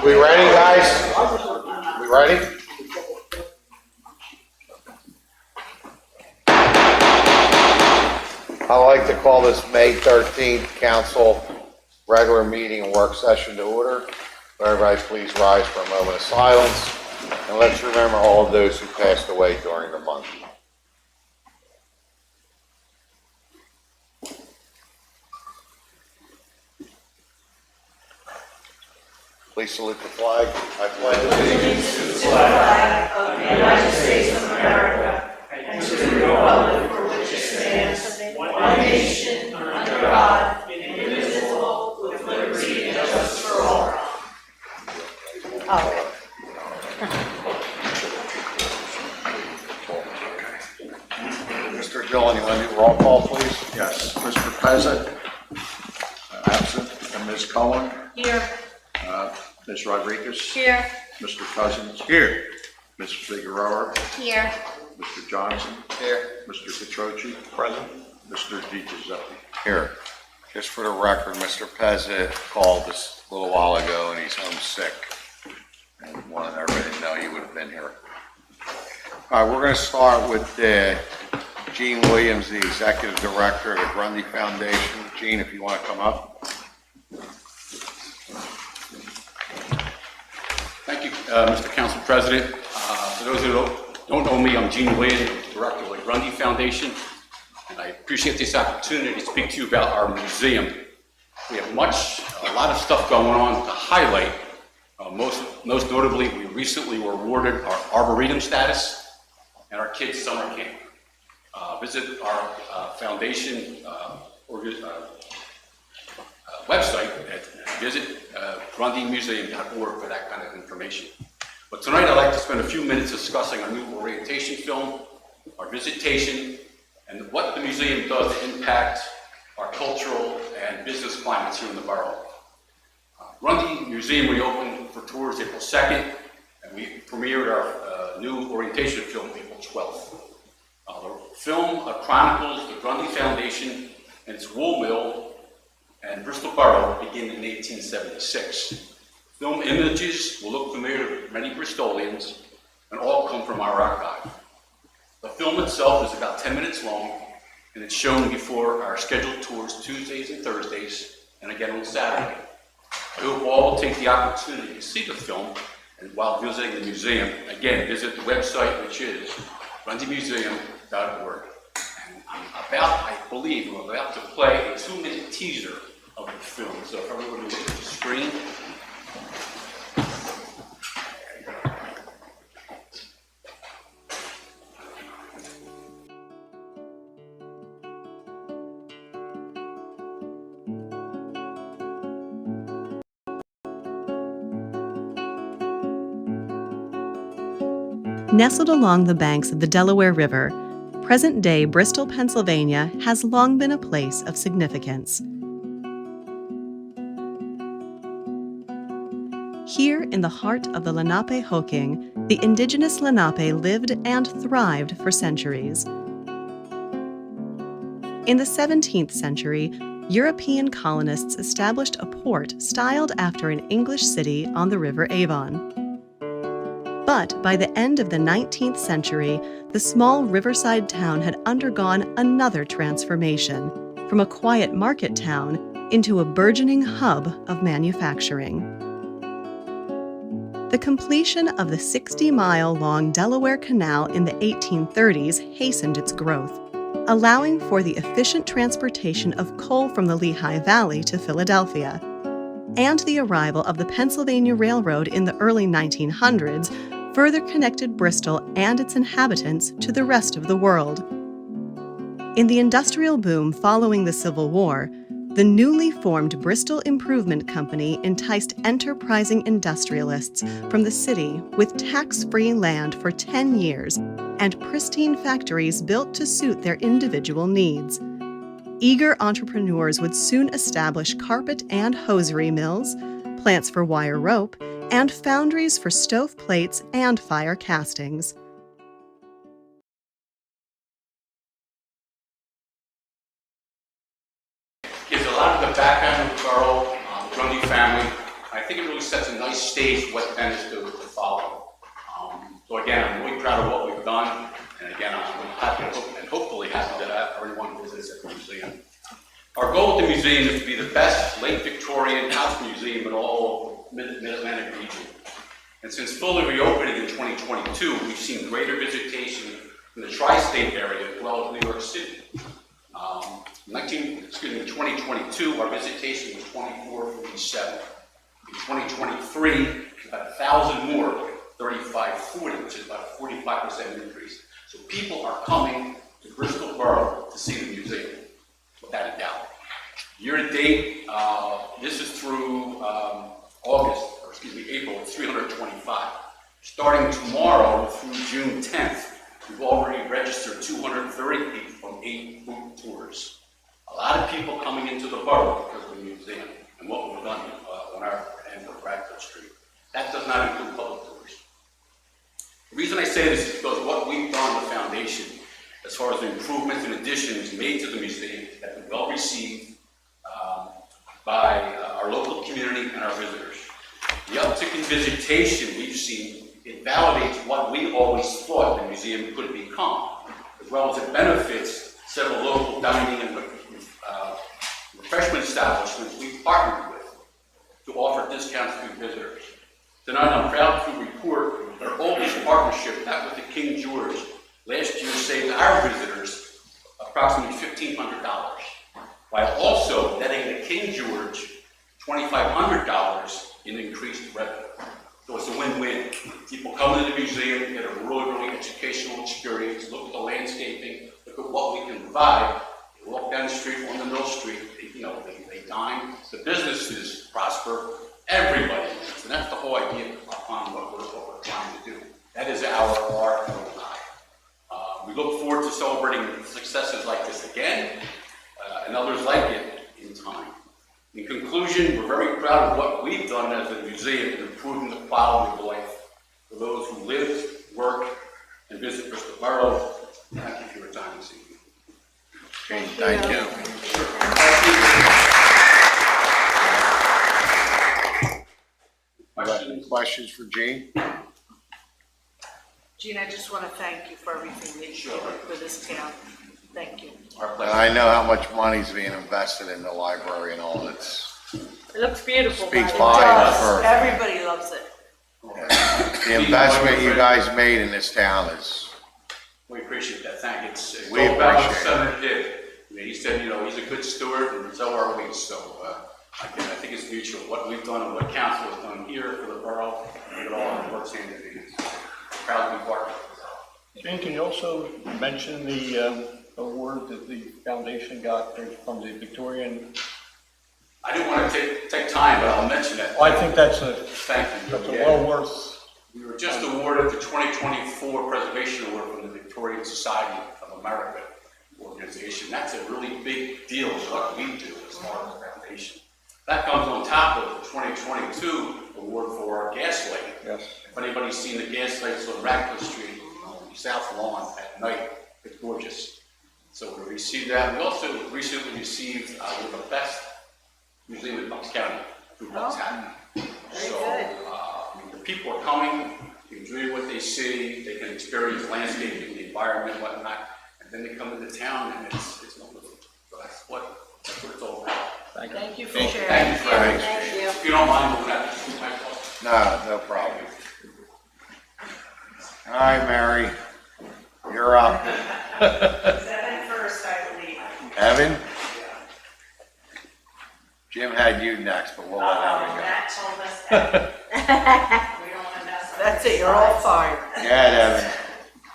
We ready, guys? We ready? I'd like to call this May 13th council regular meeting and work session to order. Everybody please rise for a moment of silence, and let's remember all of those who passed away during the month. Please salute the flag. I pledge allegiance to the flag of the United States of America and to the republic for which it stands, one nation, under God, indivisible, with liberty and justice for all. Mr. Dillon, you want to do roll call, please? Yes. Mr. Peasant, absent. And Ms. Cohen? Here. Ms. Rodriguez? Here. Mr. Cousins? Here. Ms. Figueroa? Here. Mr. Johnson? Here. Mr. Petroci? Present. Mr. DiGiuseppe? Here. Just for the record, Mr. Peasant called us a little while ago and he's homesick. And wanted everybody to know he would have been here. All right, we're going to start with Gene Williams, the Executive Director of the Grundy Foundation. Gene, if you want to come up. Thank you, Mr. Council President. For those who don't know me, I'm Gene Williams, Director of the Grundy Foundation, and I appreciate this opportunity to speak to you about our museum. We have a lot of stuff going on to highlight. Most notably, we recently were awarded our Arboretum status and our kids' summer camp. Visit our foundation website at grundymuseum.org for that kind of information. But tonight I'd like to spend a few minutes discussing our new orientation film, our visitation, and what the museum does to impact our cultural and business climates here in the borough. Grundy Museum reopened for tours April 2nd, and we premiered our new orientation film April 12th. The film chronicles the Grundy Foundation and its wool mill and Bristol Borough began in 1876. Film images will look familiar to many Bristolians and all come from our archive. The film itself is about 10 minutes long, and it's shown before our scheduled tours Tuesdays and Thursdays, and again on Saturday. I hope all will take the opportunity to see the film, and while visiting the museum, again, visit the website, which is grundymuseum.org. And I believe I'm about to play a 2-minute teaser of the film. So if everyone will look at the screen. Nestled along the banks of the Delaware River, present-day Bristol, Pennsylvania has long been a place of significance. Here in the heart of the Lenape-Hoking, the indigenous Lenape lived and thrived for centuries. In the 17th century, European colonists established a port styled after an English city on the River Avon. But by the end of the 19th century, the small riverside town had undergone another transformation, from a quiet market town into a burgeoning hub of manufacturing. The completion of the 60-mile-long Delaware Canal in the 1830s hastened its growth, allowing for the efficient transportation of coal from the Lehigh Valley to Philadelphia, and the arrival of the Pennsylvania Railroad in the early 1900s further connected Bristol and its inhabitants to the rest of the world. In the industrial boom following the Civil War, the newly formed Bristol Improvement Company enticed enterprising industrialists from the city with tax-free land for 10 years and pristine factories built to suit their individual needs. Eager entrepreneurs would soon establish carpet and hosiery mills, plants for wire rope, and foundries for stove plates and fire castings. Gives a lot of the background of the borough, the Grundy family. I think it really sets a nice stage for what tenants to follow. So again, I'm really proud of what we've done, and again, I'm happy and hopefully happy that everyone visits at the museum. Our goal at the museum is to be the best late Victorian house museum in all of Mid-Atlantic region. And since fully reopening in 2022, we've seen greater visitation in the tri-state area as well as New York City. In 2022, our visitation was 2447. In 2023, about 1,000 more, 3540, which is about a 45% increase. So people are coming to Bristol Borough to see the museum, without a doubt. Year to date, this is through April, it's 325. Starting tomorrow through June 10th, we've already registered 230 people from 8 book tours. A lot of people coming into the borough because of the museum and what we've done on our end of Radcliffe Street. That does not include public tours. The reason I say this is because what we've done, the foundation, as far as the improvements and additions made to the museum, have been well received by our local community and our visitors. The uptick in visitation we've seen, it validates what we always thought the museum could become, as well as it benefits several local dining and refreshment establishments we've partnered with to offer discounts to visitors. Tonight I'm proud to report that all this partnership, that with the King George, last year saved our visitors approximately $1,500, while also netting the King George $2,500 in increased revenue. So it's a win-win. People come to the museum, get a really educational experience, look at the landscaping, look at what we can provide. They walk down the street, on the Mill Street, they dine, the businesses prosper, everybody wins. And that's the whole idea behind what we're trying to do. That is our we look forward to celebrating successes like this again, and others like it in time. In conclusion, we're very proud of what we've done as a museum in improving the quality of life for those who live, work, and visit Bristol Borough. Thank you for your time this evening. Thank you. Questions for Gene? Gene, I just want to thank you for everything that you did for this town. Thank you. Our And pleasure. I know how much money's being invested in the library and all. It's It looks beautiful. Speaks It volumes does. for- Everybody loves it. the investment you guys made in this town is. We appreciate that. Thank you. It's We all about what appreciate the Senator did. I mean, he said, he's a good steward, and so are we. So, again, I think it's mutual. What we've done and what council has done here for the borough, it all works hand in hand. Proud to be part of it. Jane, can you also mention the award that the foundation got from the Victorian? I didn't want to take time, but I'll mention that. Well, I think that's Thank you. a Yeah. well worth. We were just awarded the 2024 Preservation Award from the Victorian Society of America organization. That's a really big deal, what we do as far as the foundation. That comes on top of the 2022 award for our gas light. Yes. If anybody's seen the gas lights on Radcliffe Street, South Lawn at night, it's gorgeous. So we received that. We also recently received the best museum in Bucks County through Bucks County. So the people are coming, they enjoy what they see, they can experience landscaping, the environment, whatnot, and then they come into town and it's wonderful. So that's what it's all about. Thank you for sharing. Thank you for having us. Thank you. If you don't mind, we'll have to do my call. No problem. All right, Mary, you're up. Evan first, I believe. Evan? Jim had you next, but we'll let Evan go. Matt told us that we don't want to mess up. That's it, you're all fired. Yeah, Evan.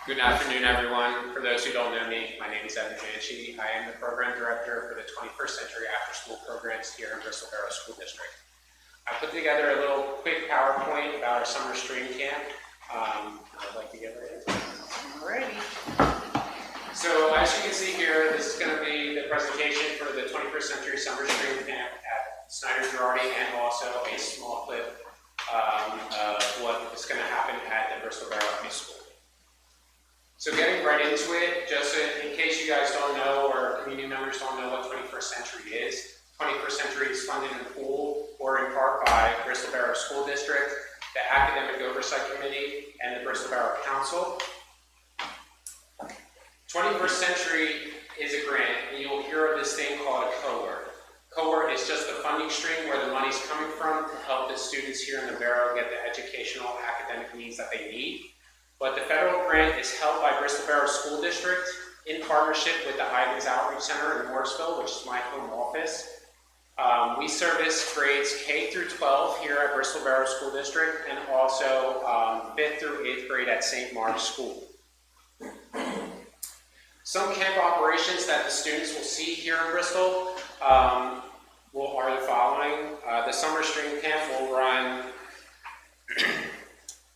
Good afternoon, everyone. For those who don't know me, my name is Evan Janchi. I am the program director for the 21st Century After School programs here in Bristol Borough School District. I put together a little quick PowerPoint about our summer stream camp. I'd like to get right into it. Alrighty. So as you can see here, this is going to be the presentation for the 21st Century Summer Stream Camp at Snyder Girardi, and also a small clip of what is going to happen at the Bristol Borough High School. So getting right into it, just in case you guys don't know or community members don't know what 21st Century is, 21st Century is funded in full or in part by Bristol Borough School District, the Academic Oversight Committee, and the Bristol Borough Council. 21st Century is a grant, and you will hear of this thing called a cohort. Cohort is just the funding stream where the money's coming from to help the students here in the Borough get the educational academic needs that they need. But the federal grant is held by Bristol Borough School District in partnership with the Ivans Outreach Center in Morrisville, which is my home office. We service grades K through 12 here at Bristol Borough School District, and also 5th through 8th grade at St. Mark's School. Some camp operations that the students will see here in Bristol are the following. The summer stream camp will run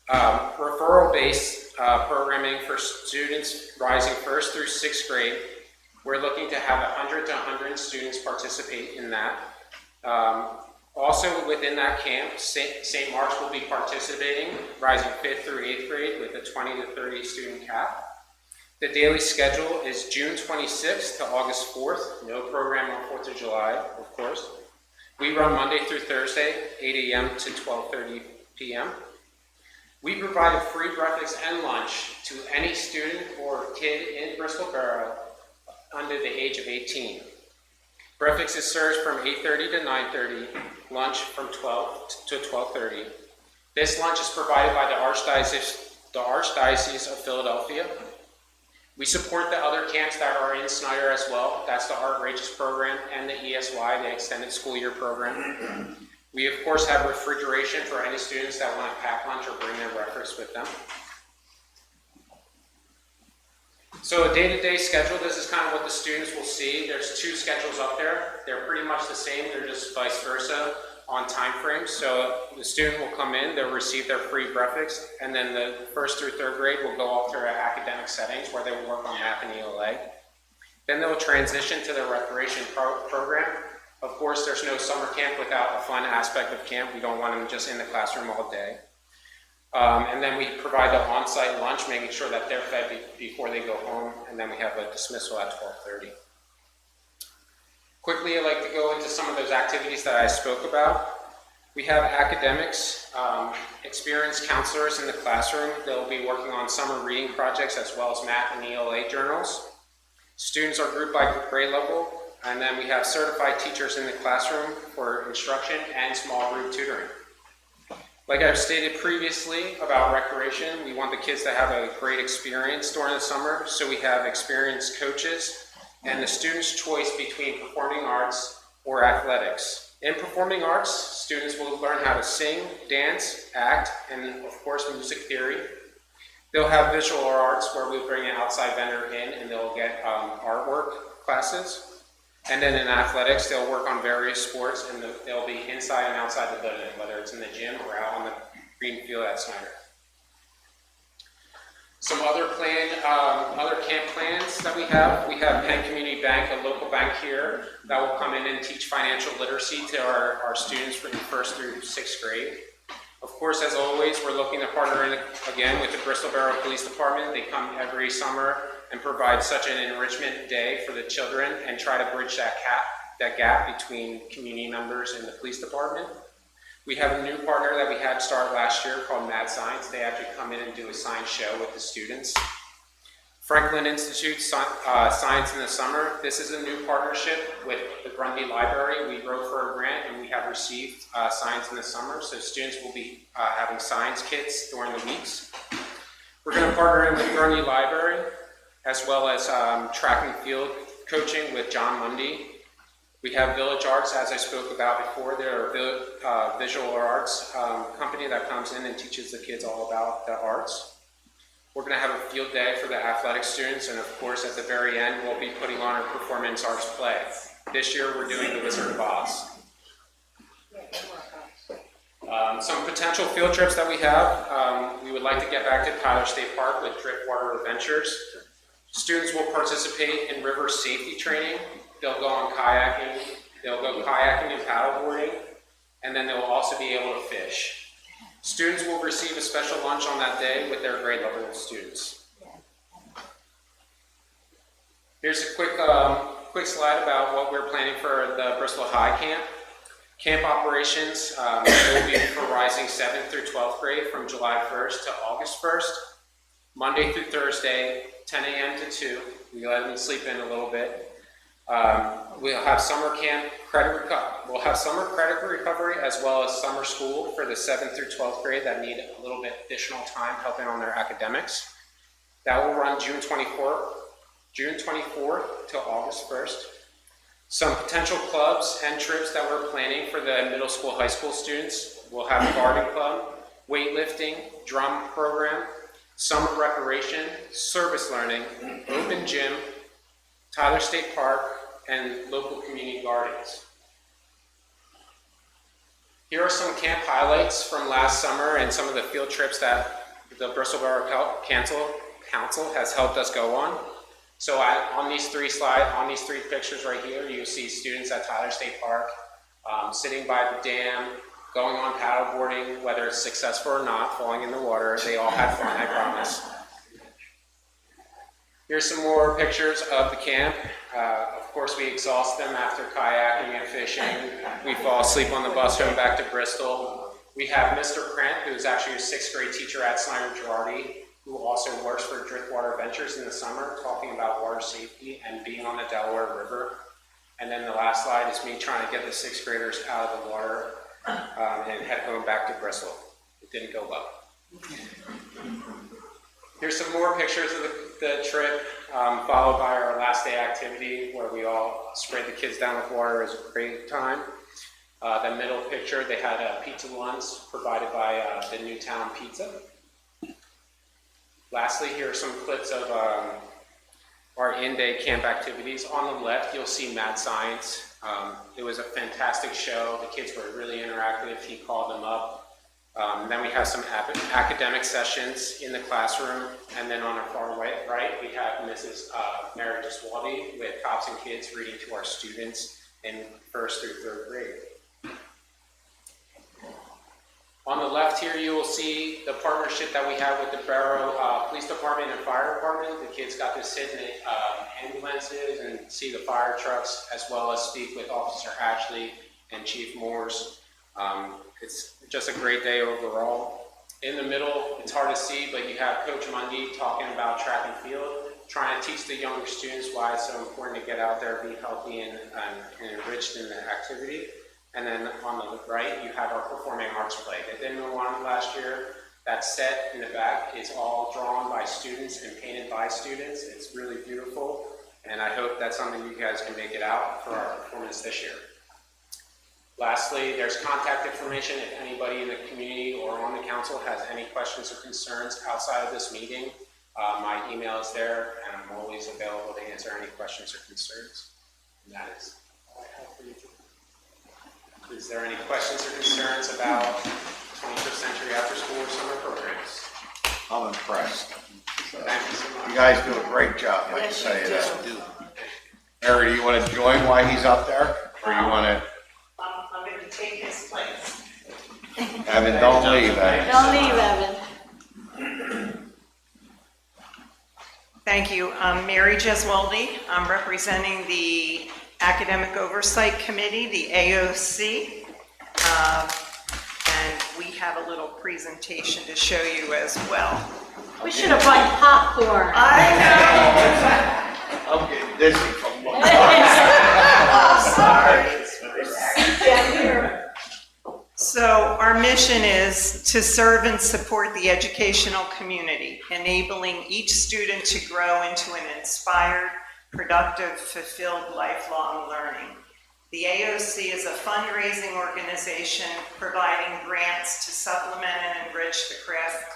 referral-based programming for students rising 1st through 6th grade. We're looking to have 100 to 100 students participate in that. Also within that camp, St. Mark's will be participating, rising 5th through 8th grade with a 20 to 30 student cap. The daily schedule is June 26th to August 4th. No program on 4th of July, of course. We run Monday through Thursday, 8 a.m. to 12:30 p.m. We provide a free breakfast and lunch to any student or kid in Bristol Borough under the age of 18. Breakfast is served from 8:30 to 9:30, lunch from 12 to 12:30. This lunch is provided by the Archdiocese of Philadelphia. We support the other camps that are in Snyder as well. That's the Outrageous program and the ESY, the Extended School Year program. We, of course, have refrigeration for any students that want to pack lunch or bring their breakfast with them. So a day-to-day schedule, this is kind of what the students will see. There's 2 schedules up there. They're pretty much the same. They're just vice versa on time frames. So the student will come in, they'll receive their free breakfast, and then the 1st through 3rd grade will go off to their academic settings where they will work on math and ELA. Then they'll transition to the recreation program. Of course, there's no summer camp without a fun aspect of camp. We don't want them just in the classroom all day. And then we provide the on-site lunch, making sure that they're fed before they go home, and then we have a dismissal at 12:30. Quickly, I'd like to go into some of those activities that I spoke about. We have academics, experienced counselors in the classroom. They'll be working on summer reading projects as well as math and ELA journals. Students are grouped by grade level, and then we have certified teachers in the classroom for instruction and small group tutoring. Like I've stated previously about recreation, we want the kids to have a great experience during the summer, so we have experienced coaches and the student's choice between performing arts or athletics. In performing arts, students will learn how to sing, dance, act, and of course music theory. They'll have visual arts where we bring an outside vendor in and they'll get artwork classes. And then in athletics, they'll work on various sports and they'll be inside and outside the building, whether it's in the gym or out on the green field at Snyder. Some other camp plans that we have Penn Community Bank, a local bank here, that will come in and teach financial literacy to our students from 1st through 6th grade. Of course, as always, we're looking to partner in again with the Bristol Borough Police Department. They come every summer and provide such an enrichment day for the children and try to bridge that gap between community members and the police department. We have a new partner that we had start last year called Mad Science. They actually come in and do a science show with the students. Franklin Institute Science in the Summer. This is a new partnership with the Grundy Library. We wrote for a grant and we have received Science in the Summer. So students will be having science kits during the weeks. We're going to partner in with Grundy Library as well as track and field coaching with John Mundy. We have Village Arts, as I spoke about before. They're a visual arts company that comes in and teaches the kids all about the arts. We're going to have a field day for the athletic students, and of course, at the very end, we'll be putting on a performance arts play. This year, we're doing The Wizard of Oz. Some potential field trips that we have. We would like to get back to Tyler State Park with Driftwater Adventures. Students will participate in river safety training. They'll go on kayaking, they'll go kayaking and paddleboarding, and then they'll also be able to fish. Students will receive a special lunch on that day with their grade level students. Here's a quick slide about what we're planning for the Bristol High Camp. Camp operations will be for rising 7th through 12th grade from July 1st to August 1st, Monday through Thursday, 10 a.m. to 2. We let them sleep in a little bit. We'll have summer camp credit we'll have summer credit recovery as well as summer school for the 7th through 12th grade that need a little bit additional time helping on their academics. That will run June 24th to August 1st. Some potential clubs and trips that we're planning for the middle school, high school students. We'll have a garden club, weightlifting, drum program, summer recreation, service learning, open gym, Tyler State Park, and local community gardens. Here are some camp highlights from last summer and some of the field trips that the Bristol Borough Council has helped us go on. So on these three pictures right here, you see students at Tyler State Park sitting by the dam, going on paddleboarding, whether it's successful or not, falling in the water. They all had fun, I promise. Here's some more pictures of the camp. Of course, we exhaust them after kayaking and fishing. We fall asleep on the bus home back to Bristol. We have Mr. Krent, who's actually a 6th grade teacher at Snyder Girardi, who also works for Driftwater Ventures in the summer, talking about water safety and being on the Delaware River. And then the last slide is me trying to get the 6th graders out of the water and head home back to Bristol. It didn't go well. Here's some more pictures of the trip, followed by our last day activity where we all sprayed the kids down with water. It was a great time. The middle picture, they had pizza runs provided by the Newtown Pizza. Lastly, here are some clips of our in-day camp activities. On the left, you'll see Mad Science. It was a fantastic show. The kids were really interactive. He called them up. Then we have some academic sessions in the classroom. And then on our far right, we have Mrs. Mary Giswaldi with Cops and Kids reading to our students in 1st through 3rd grade. On the left here, you will see the partnership that we have with the Borough Police Department and Fire Department. The kids got to sit in the ambulances and see the fire trucks, as well as speak with Officer Ashley and Chief Moores. It's just a great day overall. In the middle, it's hard to see, but you have Coach Mundy talking about track and field, trying to teach the younger students why it's so important to get out there, be healthy and enriched in the activity. And then on the right, you have our performing arts play. They didn't win one last year. That set in the back is all drawn by students and painted by students. It's really beautiful, and I hope that's something you guys can make it out for our performance this year. Lastly, there's contact information if anybody in the community or on the council has any questions or concerns outside of this meeting. My email is there, and I'm always available to answer any questions or concerns. And that is all I have for you today. Is there any questions or concerns about 21st century after school or summer programs? I'm impressed. Thank you so much. You guys do a great job, I can tell you that. Mary, do you want to join while he's up there? Or you want to? I'm going to take his place. Evan, don't leave, Evan. Don't leave, Evan. Thank you. I'm Mary Jeswaldi. I'm representing the Academic Oversight Committee, the AOC, and we have a little presentation to show you as well. We should have brought popcorn. I I'm getting dizzy from one. know. Sorry. Down here. So our mission is to serve and support the educational community, enabling each student to grow into an inspired, productive, fulfilled, lifelong learning. The AOC is a fundraising organization providing grants to supplement and enrich the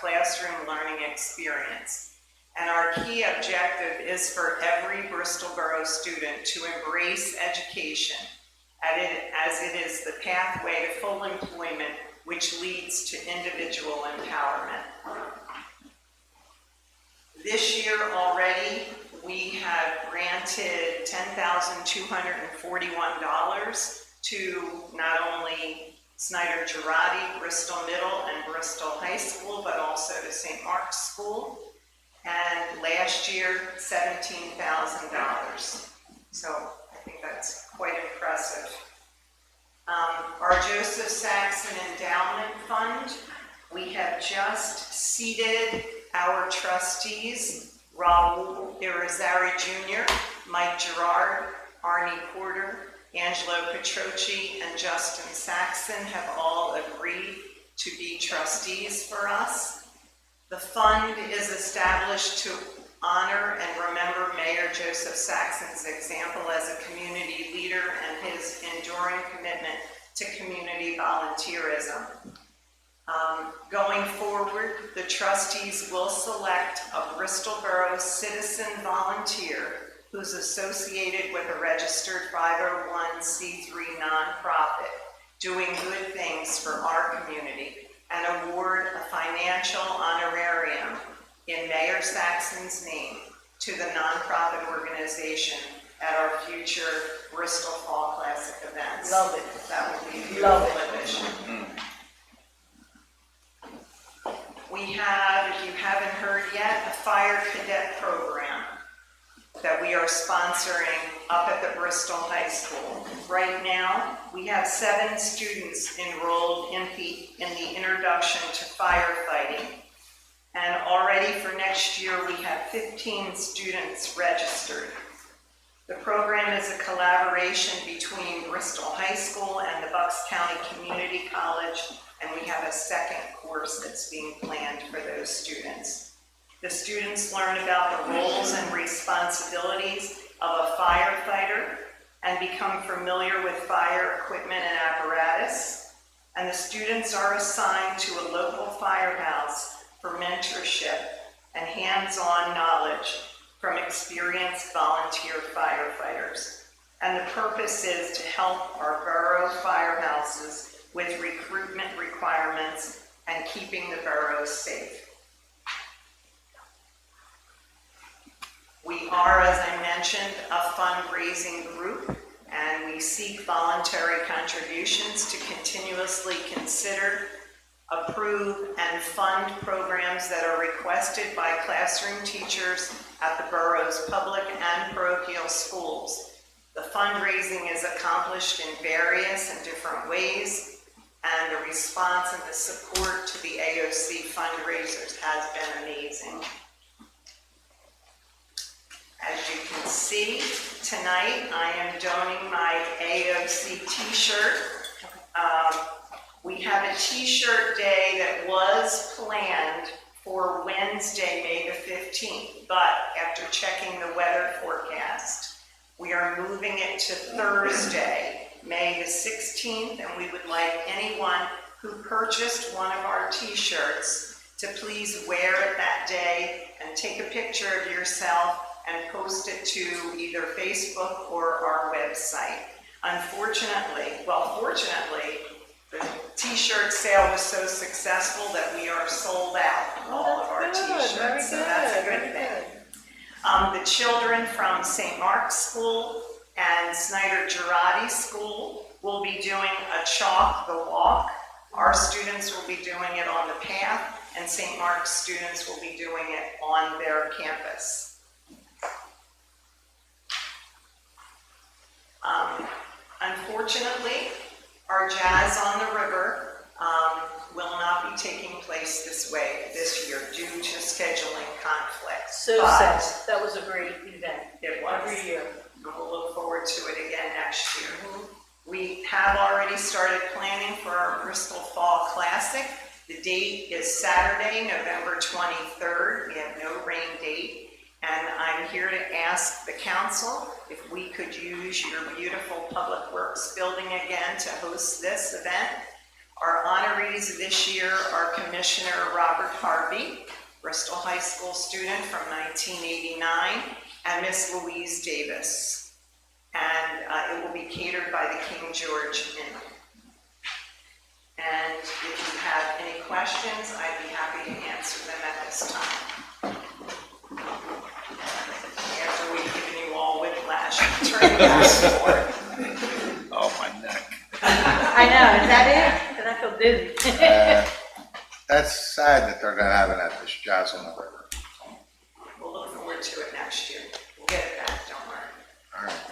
classroom learning experience. And our key objective is for every Bristol Borough student to embrace education as it is the pathway to full employment, which leads to individual empowerment. This year already, we have granted $10,241 to not only Snyder Girardi, Bristol Middle, and Bristol High School, but also to St. Mark's School. And last year, $17,000. So I think that's quite impressive. Our Our Joseph Saxon Endowment Fund, we have just seated our trustees, Raul Irizarry Jr., Mike Gerard, Arnie Porter, Angelo Petroci, and Justin Saxon have all agreed to be trustees for us. The fund is established to honor and remember Mayor Joseph Saxon's example as a community leader and his enduring commitment to community volunteerism. Going forward, the trustees will select a Bristol Borough citizen volunteer who's associated with a registered 501c3 nonprofit doing good things for our community and award a financial honorarium in Mayor Saxon's name to the nonprofit organization at our future Bristol Fall Classic events. Love it. That would be a Love beautiful addition. We have, if you haven't heard yet, a fire cadet program that we are sponsoring up at the Bristol High School. Right now, we have 7 students enrolled in the introduction to firefighting. And already for next year, we have 15 students registered. The program is a collaboration between Bristol High School and the Bucks County Community College, and we have a second course that's being planned for those students. The students learn about the roles and responsibilities of a firefighter and become familiar with fire equipment and apparatus. And the students are assigned to a local firehouse for mentorship and hands-on knowledge from experienced volunteer firefighters. And the purpose is to help our borough firehouses with recruitment requirements and keeping the borough safe. We are, as I mentioned, a fundraising group, and we seek voluntary contributions to continuously consider, approve, and fund programs that are requested by classroom teachers at the borough's public and parochial schools. The fundraising is accomplished in various and different ways, and the response and the support to the AOC fundraisers has been amazing. As you can see, tonight I am donning my AOC t-shirt. We have a t-shirt day that was planned for Wednesday, May the 15th, but after checking the weather forecast, we are moving it to Thursday, May the 16th, and we would like anyone who purchased one of our t-shirts to please wear it that day and take a picture of yourself and post it to either Facebook or our website. Unfortunately, well, fortunately, the t-shirt sale was so successful that we are sold out of all of our t-shirts, so that's a good thing. The children from St. Mark's School and Snyder Girardi School will be doing a Chalk the Walk. Our students will be doing it on the path, and St. Mark's students will be doing it on their campus. Unfortunately, our Jazz on the River will not be taking place this year due to scheduling conflicts. So But sad. That was a great event. It was. Every year. And we'll look forward to it again next year. We have already started planning for our Bristol Fall Classic. The date is Saturday, November 23rd. We have no rain date. And I'm here to ask the council if we could use your beautiful Public Works building again to host this event. Our honorees this year are Commissioner Robert Harvey, Bristol High School student from 1989, and Miss Louise Davis. And it will be catered by the King George Inn. And if you have any questions, I'd be happy to answer them at this time. After we've given you all whiplash, turn the gas forward. Oh, my neck. I know, is that it? Because I feel dizzy. That's sad that they're not having that, this Jazz on the River. We'll look forward to it next year. We'll get it back, don't worry. All right.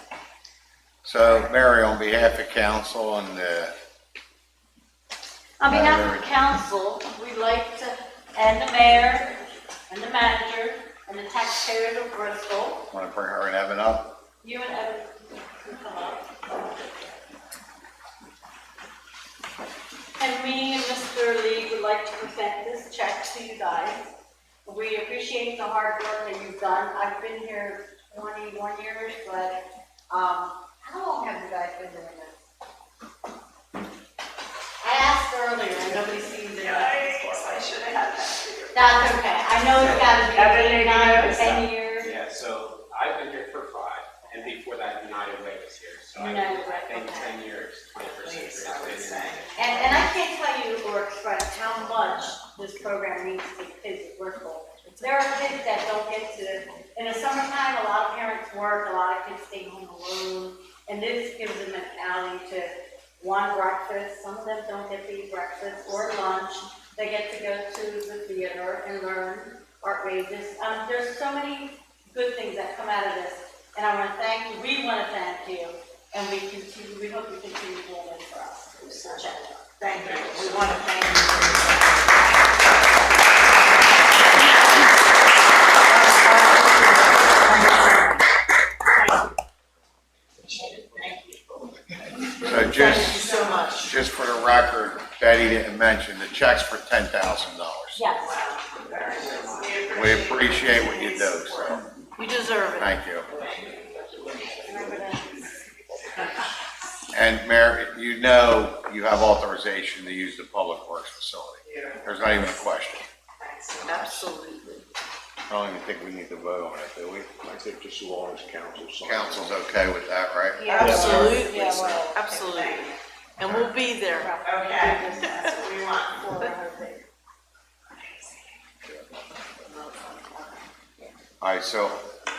So, Mary, on behalf of council and the On behalf of council, we'd like to, and the mayor, and the manager, and the taxpayers of Bristol, Want to bring her and Evan up? you and Evan can come up. And me and Mr. Lee would like to present this check to you guys. We appreciate the hard work that you've done. I've been here 21 years, but how long have you guys been doing this? I asked earlier and nobody seems to know. I should have had that. That's okay. I know it's gotta be Evan, maybe 9 you or know 10 years. Yeah, so I've been here for 5, and before that, United Way was here. So United Way, I think okay. 10 years, 21st century. Please, I would is say. And I can't tell you or express how much this program means to kids at Bristol. There are kids that don't get to, in the summertime, a lot of parents work, a lot of kids stay home alone, and this gives them an alley to, one, breakfast. Some of them don't get to eat breakfast or lunch. They get to go to the theater and learn art wages. There's so many good things that come out of this, and I want to thank you. We want to thank you, and we hope you continue doing this for us. Thank you. We want to thank you for So just for the record, Betty didn't mention, the check's for $10,000. Yes. We appreciate what you do, so, You deserve it. thank you. And Mayor, you know you have authorization to use the Public Works facility. There's not even a question. Absolutely. I don't even think we need to vote on it, do we? I think just as long as council signs. Council's okay with that, right? Absolutely, Yeah, well, absolutely. And we'll be there. Okay, that's what we want. All right, so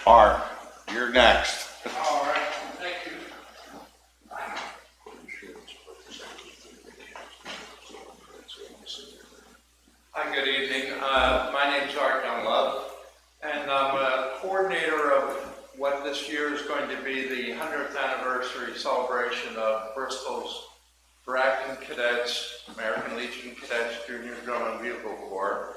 Art, you're next. All right, thank you. Hi, good evening. My name's Art Younglove, and I'm a coordinator of what this year is going to be the 100th anniversary celebration of Bristol's Bracton Cadets, American Legion Cadets Junior Drum and Bugle Corps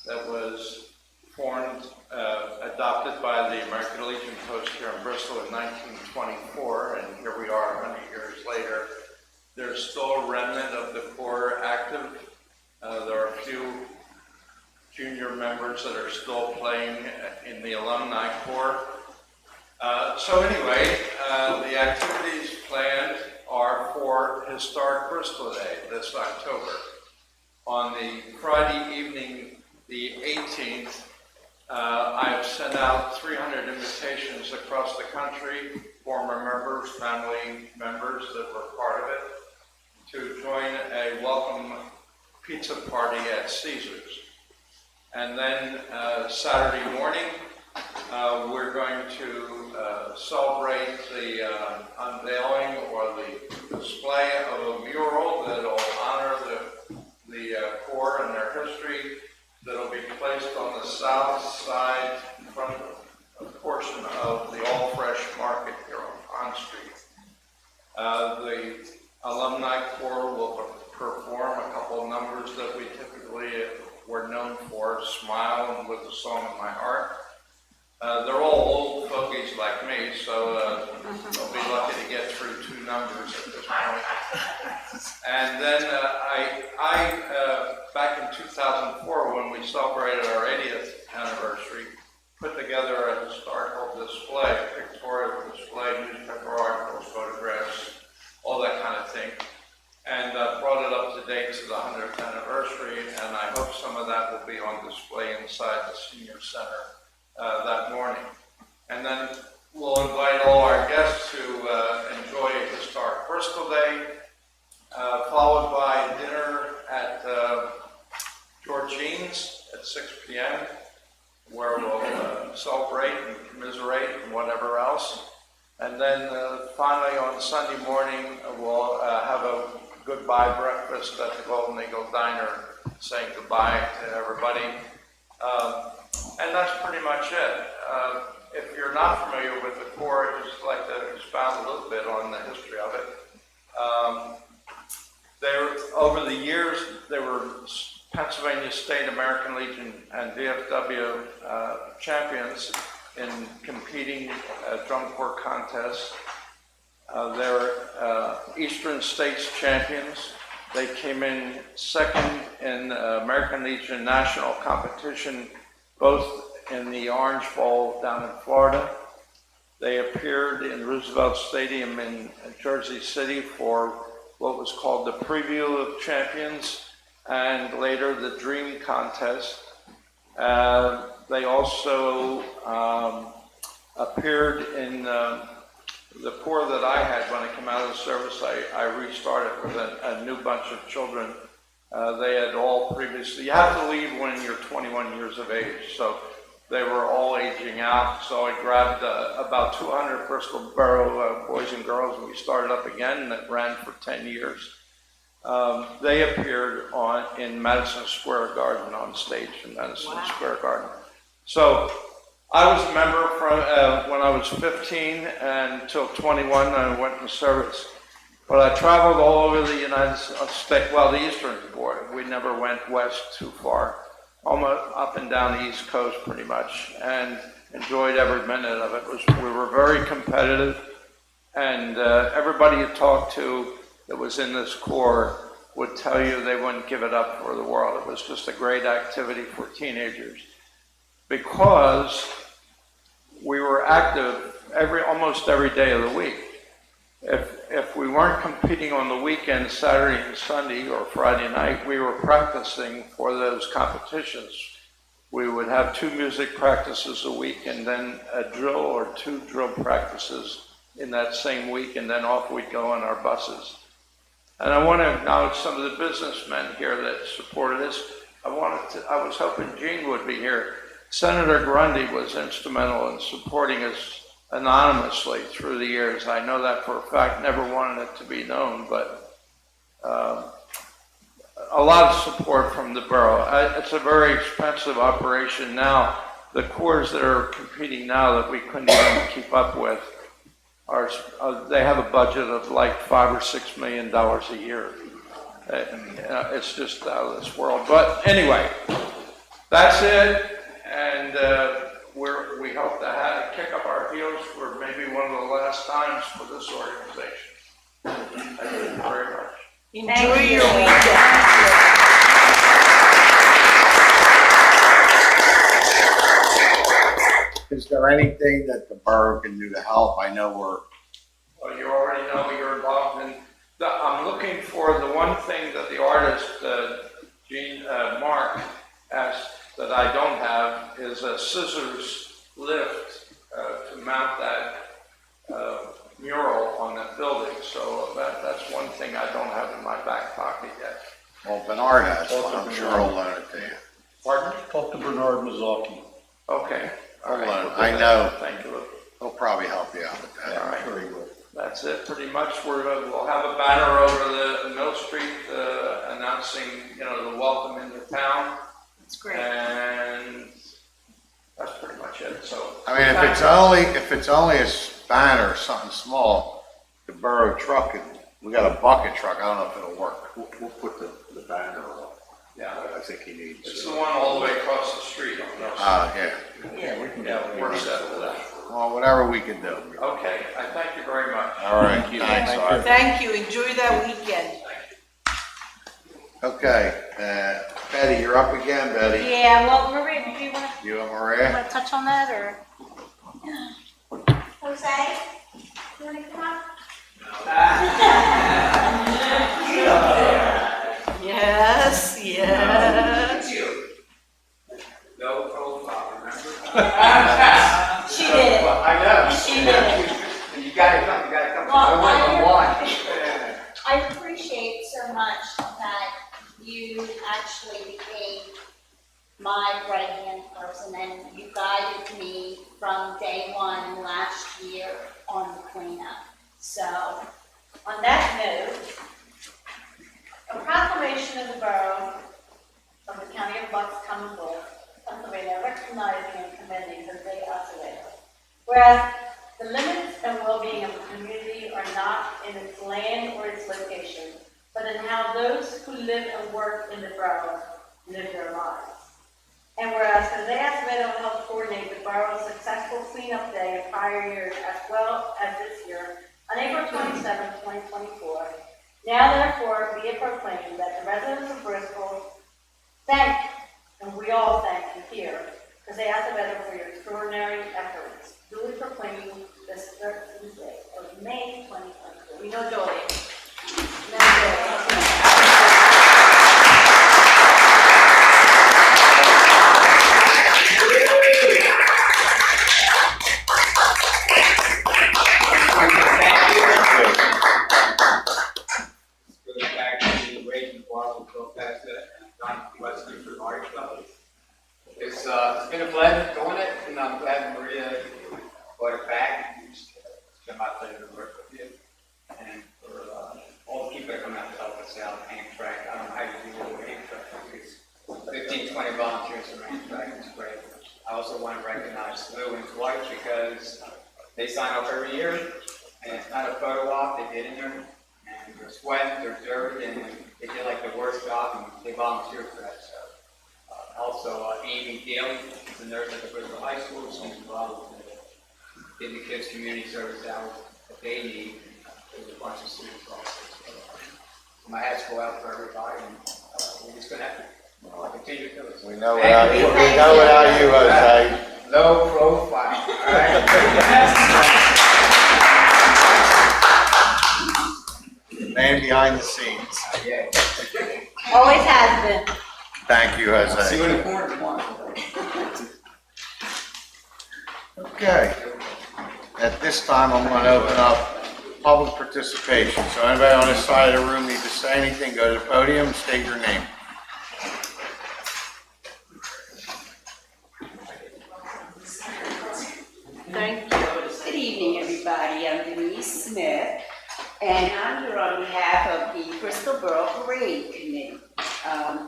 that was formed, adopted by the American Legion Post here in Bristol in 1924, and here we are 100 years later. There's still a remnant of the Corps active. There are a few junior members that are still playing in the Alumni Corps. So anyway, the activities planned are for Historic Bristol Day this October. On the Friday evening, the 18th, I've sent out 300 invitations across the country, former members, family members that were part of it, to join a welcome pizza party at Caesars. And then Saturday morning, we're going to celebrate the unveiling or the display of a mural that will honor the Corps and their history, that will be placed on the south side front portion of the All Fresh Market here on Pond Street. The Alumni Corps will perform a couple of numbers that we typically were known for, Smile and With a Song in My Heart. They're all old fogies like me, so they'll be lucky to get through 2 numbers at this point. And then back in 2004, when we celebrated our 80th anniversary, put together a historical display, pictorial display, newspaper articles, photographs, all that kind of thing, and brought it up to date to the 100th anniversary, and I hope some of that will be on display inside the Senior Center that morning. And then we'll invite all our guests to enjoy Historic Bristol Day, followed by dinner at Georgine's at 6 p.m., where we'll celebrate and commiserate and whatever else. And then finally on Sunday morning, we'll have a goodbye breakfast at the Golden Eagle Diner, saying goodbye to everybody. And that's pretty much it. If you're not familiar with the Corps, I'd just like to expound a little bit on the history of it. Over the years, Pennsylvania State American Legion and DFW champions in competing drum corps contests. They're Eastern States champions. They came in second in American Legion national competition, both in the Orange Bowl down in Florida. They appeared in Roosevelt Stadium in Jersey City for what was called the Preview of Champions, and later the Dream Contest. They also appeared in the corps that I had when I came out of the service. I restarted with a new bunch of children. They had all previously, you have to leave when you're 21 years of age, so they were all aging out. So I grabbed about 200 Bristol Borough boys and girls, and we started up again, and it ran for 10 years. They appeared in Madison Square Garden, on stage in Madison Square Garden. So I was a member from when I was 15 until 21, I went in service. But I traveled all over the United States, well, the eastern border. We never went west too far, almost up and down the East Coast pretty much, and enjoyed every minute of it. We were very competitive, and everybody you talked to that was in this corps would tell you they wouldn't give it up for the world. It was just a great activity for teenagers, because we were active almost every day of the week. If we weren't competing on the weekend, Saturday and Sunday or Friday night, we were practicing for those competitions. We would have 2 music practices a week, and then a drill or 2 drill practices in that same week, and then off we'd go on our buses. And I want to acknowledge some of the businessmen here that supported us. I was hoping Gene would be here. Senator Grundy was instrumental in supporting us anonymously through the years. I know that for a fact, never wanted it to be known, but a lot of support from the borough. It's a very expensive operation now. The corps that are competing now that we couldn't even keep up with, they have a budget of like $5 or $6 million a year. It's just out of this world. But anyway, that's it. And we hope to kick up our heels for maybe one of the last times for this organization. Thank you very much. Enjoy your weekend. Is there anything that the borough can do to help? I know Well, you already know you're involved in. I'm looking for the one thing that the artist, Mark, asked that I don't have, is a scissors lift to mount that mural on that building. So that's one thing I don't have in my back pocket yet. Well, Bernard has one. I'm sure he'll loan it to you. Pardon? Talk to Bernard Mazzocchi. Okay. All right. I know. Thank you. He'll probably help you out with that. All right. Very good. That's it, pretty much. We'll have a banner over the Mill Street announcing, the welcome into town. That's great. And that's pretty much it. So I mean, if it's only a banner or something small, the borough truck, we got a bucket truck. I don't know if it'll work. We'll put the banner up. Yeah, I think he needs. it's the one all the way across the street on Mill Street. Yeah. Yeah, we can We're set for that. Well, whatever we can do. Okay, I thank you very much. All right. Thanks, Art. Thank you. Enjoy that weekend. Okay, Betty, you're up again, Betty. Yeah, well, Maria, do you want You and Maria? to touch on that, or? Jose, you want to come up? Yes, yes. No profile, remember? She did. I know. She did. You gotta come. Well, I appreciate so much that you actually became my right-hand person, and you guided me from day one last year on the cleanup. So, on that note, a proclamation of the Borough of the County of Bucks comes forth, Pennsylvania, recognizing and commending the day of the day. Whereas the limits and well-being of the community are not in its land or its location, but in how those who live and work in the borough live their lives. And whereas Jose Acevedo helped coordinate the borough's successful cleanup day in prior years as well as this year, on April 27, 2024, now therefore be it proclaimed that the residents of Bristol thank, and we all thank you here, Jose Acevedo for your extraordinary efforts, duly proclaiming this 13th day of May 2024. We know Jolie. Goes back to the Raging Bottle, Bill Bassett, and Don Weston for Art Club. It's been a pleasure doing it, and I'm glad Maria brought it back. It's been my pleasure to work with you. And for all the people that come out to help us out, Amtrak, I don't know how you do it with Amtrak. It's 15, 20 volunteers for Amtrak, it's great. I also want to recognize Lou and Dwight because they sign up every year, and it's not a photo op, they get in there, and they're sweating, they're dirty, and they did like the worst job, and they volunteer for that. So, also, Amy Daly is a nurse at the Bristol High School. She's involved in the kids' community service hours that they need. There's a bunch of students also. So, my hats go out for everybody, and we're just going to have to continue to do it. We know without you, Jose. Low profile, all right? Man behind the scenes. Yeah. Always has been. Thank you, Jose. See you in the corner tomorrow. Okay. At this time, I'm going to open up public participation. So anybody on this side of the room need to say anything, go to the podium, state your name. Thank you. Good evening, everybody. I'm Denise Smith, and I'm here on behalf of the Bristol Borough Parade Committee.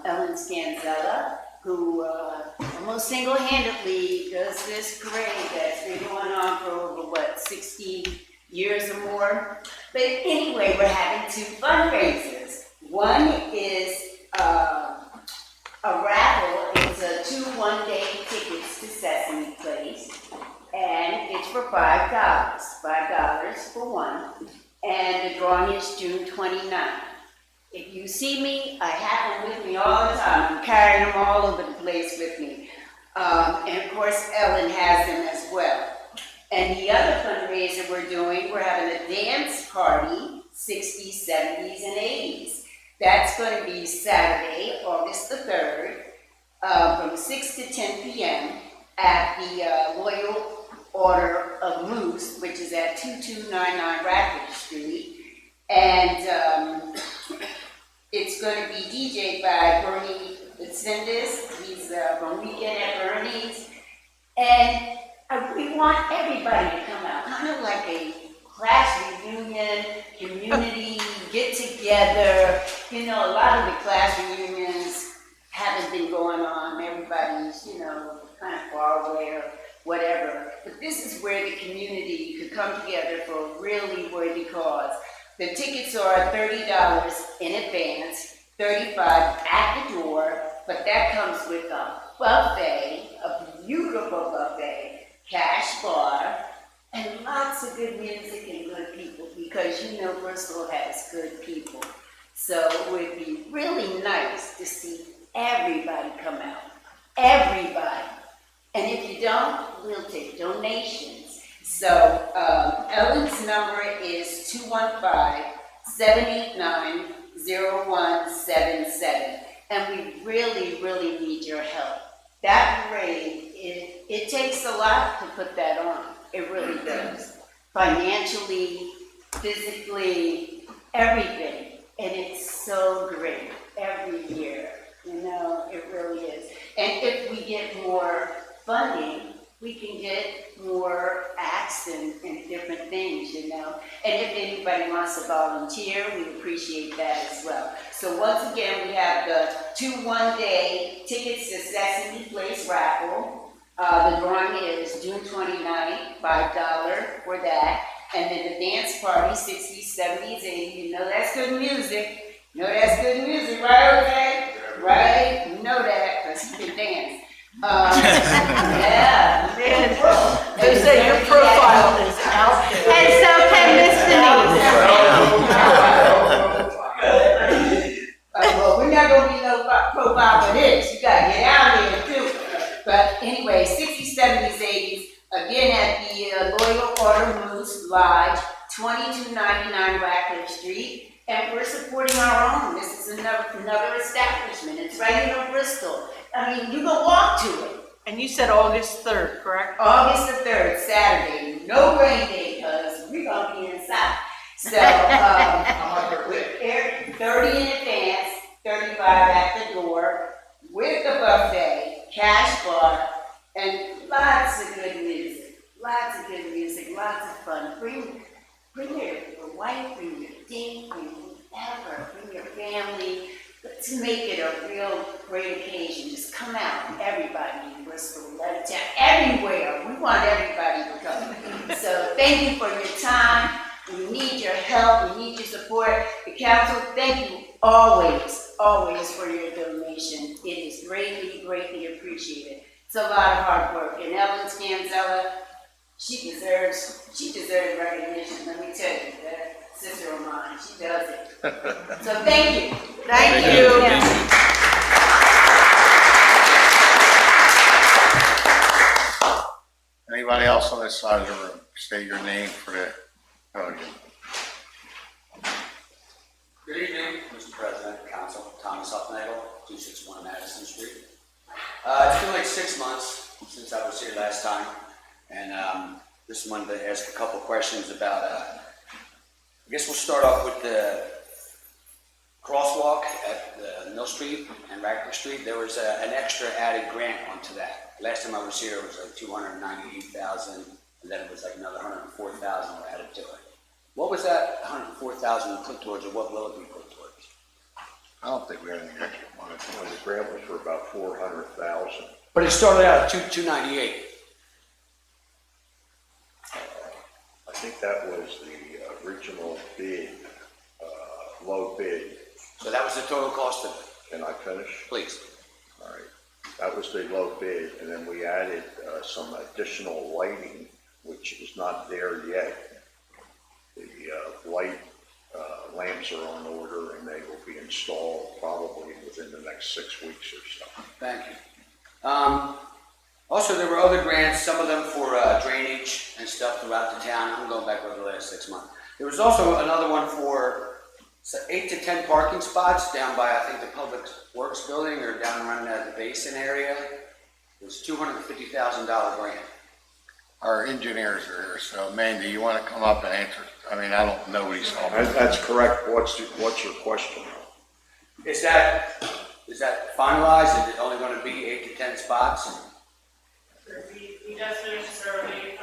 Ellen Scanzella, who almost single-handedly does this parade that's been going on for over, 60 years or more. But anyway, we're having two fundraisers. One is a raffle. It's a 2 one-day tickets to Sesame Place. And it's for $5 for one, and the drawing is June 29th. If you see me, I have them with me all the time. I'm carrying them all over the place with me. And of course, Ellen has them as well. And the other fundraiser we're doing, we're having a dance party, 60s, 70s, and 80s. That's going to be Saturday, August the 3rd, from 6 to 10 p.m. at the Loyal Order of Moose, which is at 2299 Radford Street. And it's going to be DJ'd by Bernie Sindis. He's from Weekend at Bernie's. And we want everybody to come out, kind of like a class reunion, community, get together. You know, a lot of the class reunions haven't been going on. Everybody's, kind of far away or whatever. But this is where the community could come together for a really worthy cause. The tickets are $30 in advance, $35 at the door, but that comes with a buffet, a beautiful buffet, cash bar, and lots of good music and good people, because Bristol has good people. So it would be really nice to see everybody come out. Everybody. And if you don't, we'll take donations. So Ellen's number is 215-789-0177. And we really, really need your help. That parade, it takes a lot to put that on. It really does. Financially, physically, everything. And it's so great every year. It really is. And if we get more funding, we can get more acts and different things, And if anybody wants to volunteer, we appreciate that as well. So once again, we have the 2 one-day tickets to Sesame Place raffle. The drawing is June 29th, $5 for that. And then the dance party, 60s, 70s, 80s. That's good music. That's good music, right, okay? Right? That. because he can dance. Yeah. They say your profile is out there. And so can Miss Denise. Well, we're not gonna be no profile for this. You gotta get out here too. But anyway, 60s, 70s, 80s, again at the Loyal Order Moose Lodge, 2299 Radcliffe Street. And we're supporting our own. This is another establishment. It's right in Bristol. I mean, you can walk to it. And you said August 3rd, correct? August the 3rd, Saturday. No rain day, because we're going to be inside. So, we're 30 in advance, 35 at the door, with the buffet, cash bar, and lots of good music. Lots of good music, lots of fun. Bring your wife, bring your date, bring whoever, bring your family. Let's make it a real great occasion. Just come out, everybody in Bristol, Levittown, everywhere. We want everybody to come. So thank you for your time. We need your help. We need your support. The council, thank you always for your donation. It is greatly, greatly appreciated. It's a lot of hard work. And Ellen Scanzella, she deserves recognition. Let me tell you, that sister of mine, she does it. So thank you. Thank you. Anybody else on this side of the room? State your name for the podium. Good evening, Mr. President, Council, Thomas Huffnagel, 261 Madison Street. It's been like 6 months since I was here last time, and just wanted to ask a couple questions about, I guess we'll start off with the crosswalk at Mill Street and Radcliffe Street. There was an extra added grant onto that. Last time I was here, it was like $298,000, and then it was like another $104,000 added to it. What was that $104,000 put towards, or what will it be put towards? I don't think we had any extra money. The grant was for about $400,000. But it started out at $298. I think that was the original bid, low bid. So that was the total cost of it? Can I finish? Please. All right. That was the low bid, and then we added some additional lighting, which is not there yet. The light lamps are on order, and they will be installed probably within the next 6 weeks or so. Thank you. Also, there were other grants, some of them for drainage and stuff throughout the town. I'm going back over the last 6 months. There was also another one for 8 to 10 parking spots down by, I think, the Public Works building or down around the basin area. It was $250,000 grant. Our engineers are here, so Mandy, you want to come up and answer? I mean, I don't know what he's talking about. That's correct. What's your question? Is that finalized? Is it only going to be 8 to 10 spots? We just finished the survey,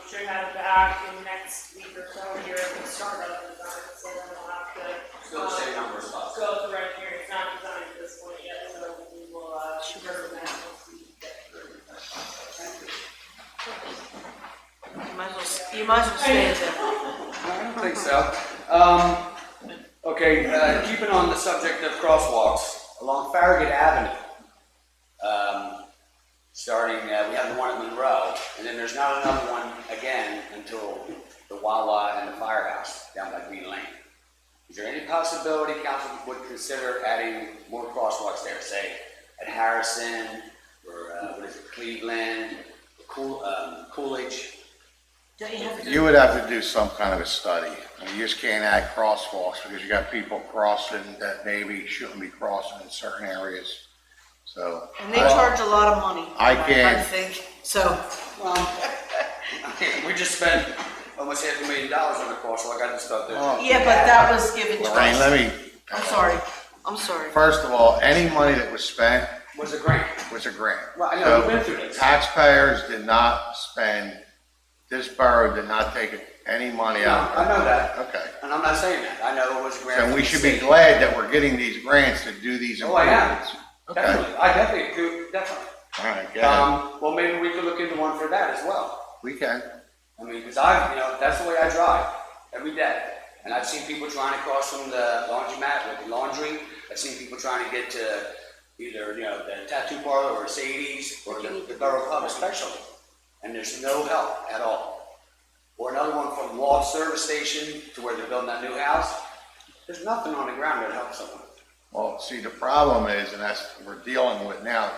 should have it back in next week or so here at the start of the design, so then we'll have to. Still the same number of spots? Go through right here, it's not designed at this point yet, so we will, sugar that once we get through. You might as well stay there. I don't think so. Okay, keeping on the subject of crosswalks, along Farragut Avenue, starting, we have the one at Monroe, and then there's not another one again until the Wawa and the Firehouse down by Green Lane. Is there any possibility council would consider adding more crosswalks there, say at Harrison, or Cleveland, Coolidge? You would have to do some kind of a study. I mean, you just can't add crosswalks because you got people crossing that maybe shouldn't be crossing in certain areas. So. And they charge a lot of money. I can't. I think, so. Well, we just spent almost $500,000 on the crosswalk. I just thought that. Yeah, but that was given to us. Lorraine, let me. I'm sorry. First of all, any money that was spent was a grant. Was a grant. Well, I know, we've been through this. Taxpayers did not spend, this borough did not take any money out. I know that. Okay. And I'm not saying that. I know it was a grant. So we should be glad that we're getting these grants to do these improvements. Okay. Definitely. I definitely do. Definitely. All right, go ahead. Well, maybe we could look into one for that as well. We can. I mean, because that's the way I drive every day. And I've seen people trying to cross from the laundromat with laundry. I've seen people trying to get to, either, the tattoo parlor or Sadie's or the Borough Pub especially. And there's no help at all. Or another one from Wall Service Station to where they're building that new house. There's nothing on the ground that helps someone. Well, see, the problem is, and that's what we're dealing with now,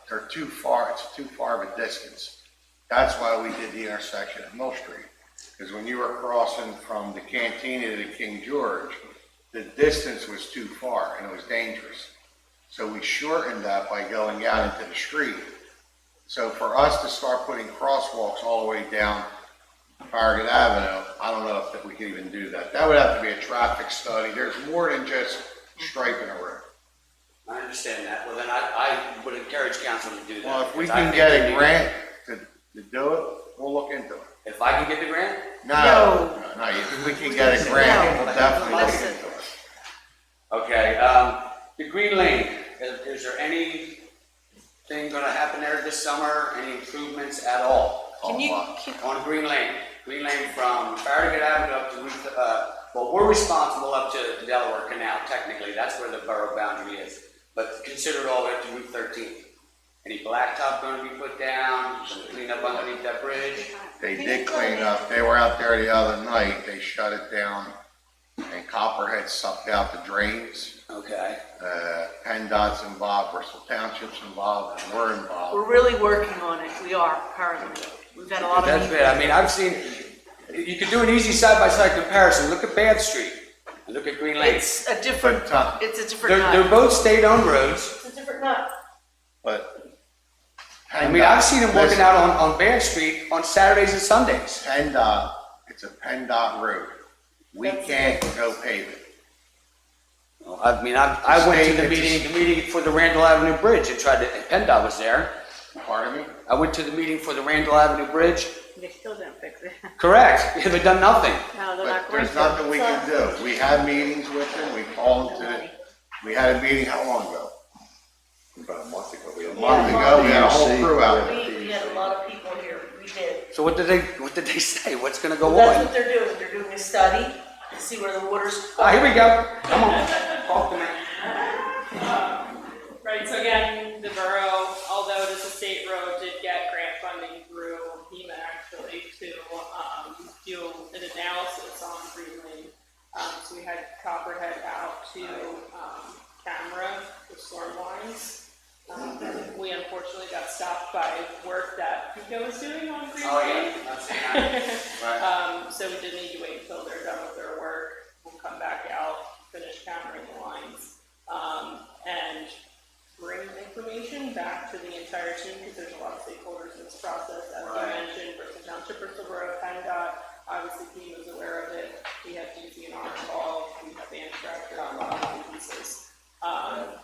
they're too far, it's too far of a distance. That's why we did the intersection at Mill Street. Because when you were crossing from the Cantina to King George, the distance was too far and it was dangerous. So we shortened that by going out into the street. So for us to start putting crosswalks all the way down Farragut Avenue, I don't know if we could even do that. That would have to be a traffic study. There's more than just striping a road. I understand that. Well, then I would encourage council to do that. Well, if we because I can think get they a need grant to do it, we'll look into it. If I can get the grant? No, if we can get a grant, we'll definitely look into it. Okay, the Green Lane, is there anything gonna happen there this summer? Any improvements at all? Can you, On Green Lane from Farragut Avenue up to Route, well, we're responsible up to the Delaware Canal, technically, that's where the borough boundary is. But consider it all the way up to Route 13. Any blacktop gonna be put down, some clean up underneath that bridge? They did clean up. They were out there the other night. They shut it down and Copperhead sucked out the drains. Okay. PennDOT's involved, Bristol Township's involved, and we're involved. we're really working on it. We are currently. We've had a lot of That's meetings. bad. I mean, I've seen, you could do an easy side-by-side comparison. Look at Bath Street and look at Green Lane. It's a different nut. They're both state-owned roads. It's a different nut. But I mean, I've seen them working out on Bath Street on Saturdays and Sundays. PennDOT, it's a PennDOT road. We can't go pave it. I mean, I went to the meeting for the Randall Avenue Bridge and tried to, PennDOT was there. Pardon me? I went to the meeting for the Randall Avenue Bridge. They still didn't fix it. Correct. They've done nothing. No, they're But not going there's to. nothing we can do. We had meetings with them, we called them to, we had a meeting how long ago? About a month ago. A month ago, we had a whole crew out there. We had a lot of people here. We did. So what did they say? What's gonna go That's on? what they're doing. They're doing a study to see where the water's. Here we go. Come on, talk to me. Right, so again, the borough, although it is a state road, did get grant funding through HEMA actually to do an analysis on Green Lane. So we had Copperhead out to camera the storm lines. We unfortunately got stopped by work that PICO was doing on Green Lane. So we did need to wait until they're done with their work. We'll come back out, finish countering the lines, and bring information back to the entire team because there's a lot of stakeholders in this process. As you mentioned, Bristol Township, Bristol Borough, PennDOT, obviously team was aware of it. We have DCNR involved, we have the instructor on a lot of pieces.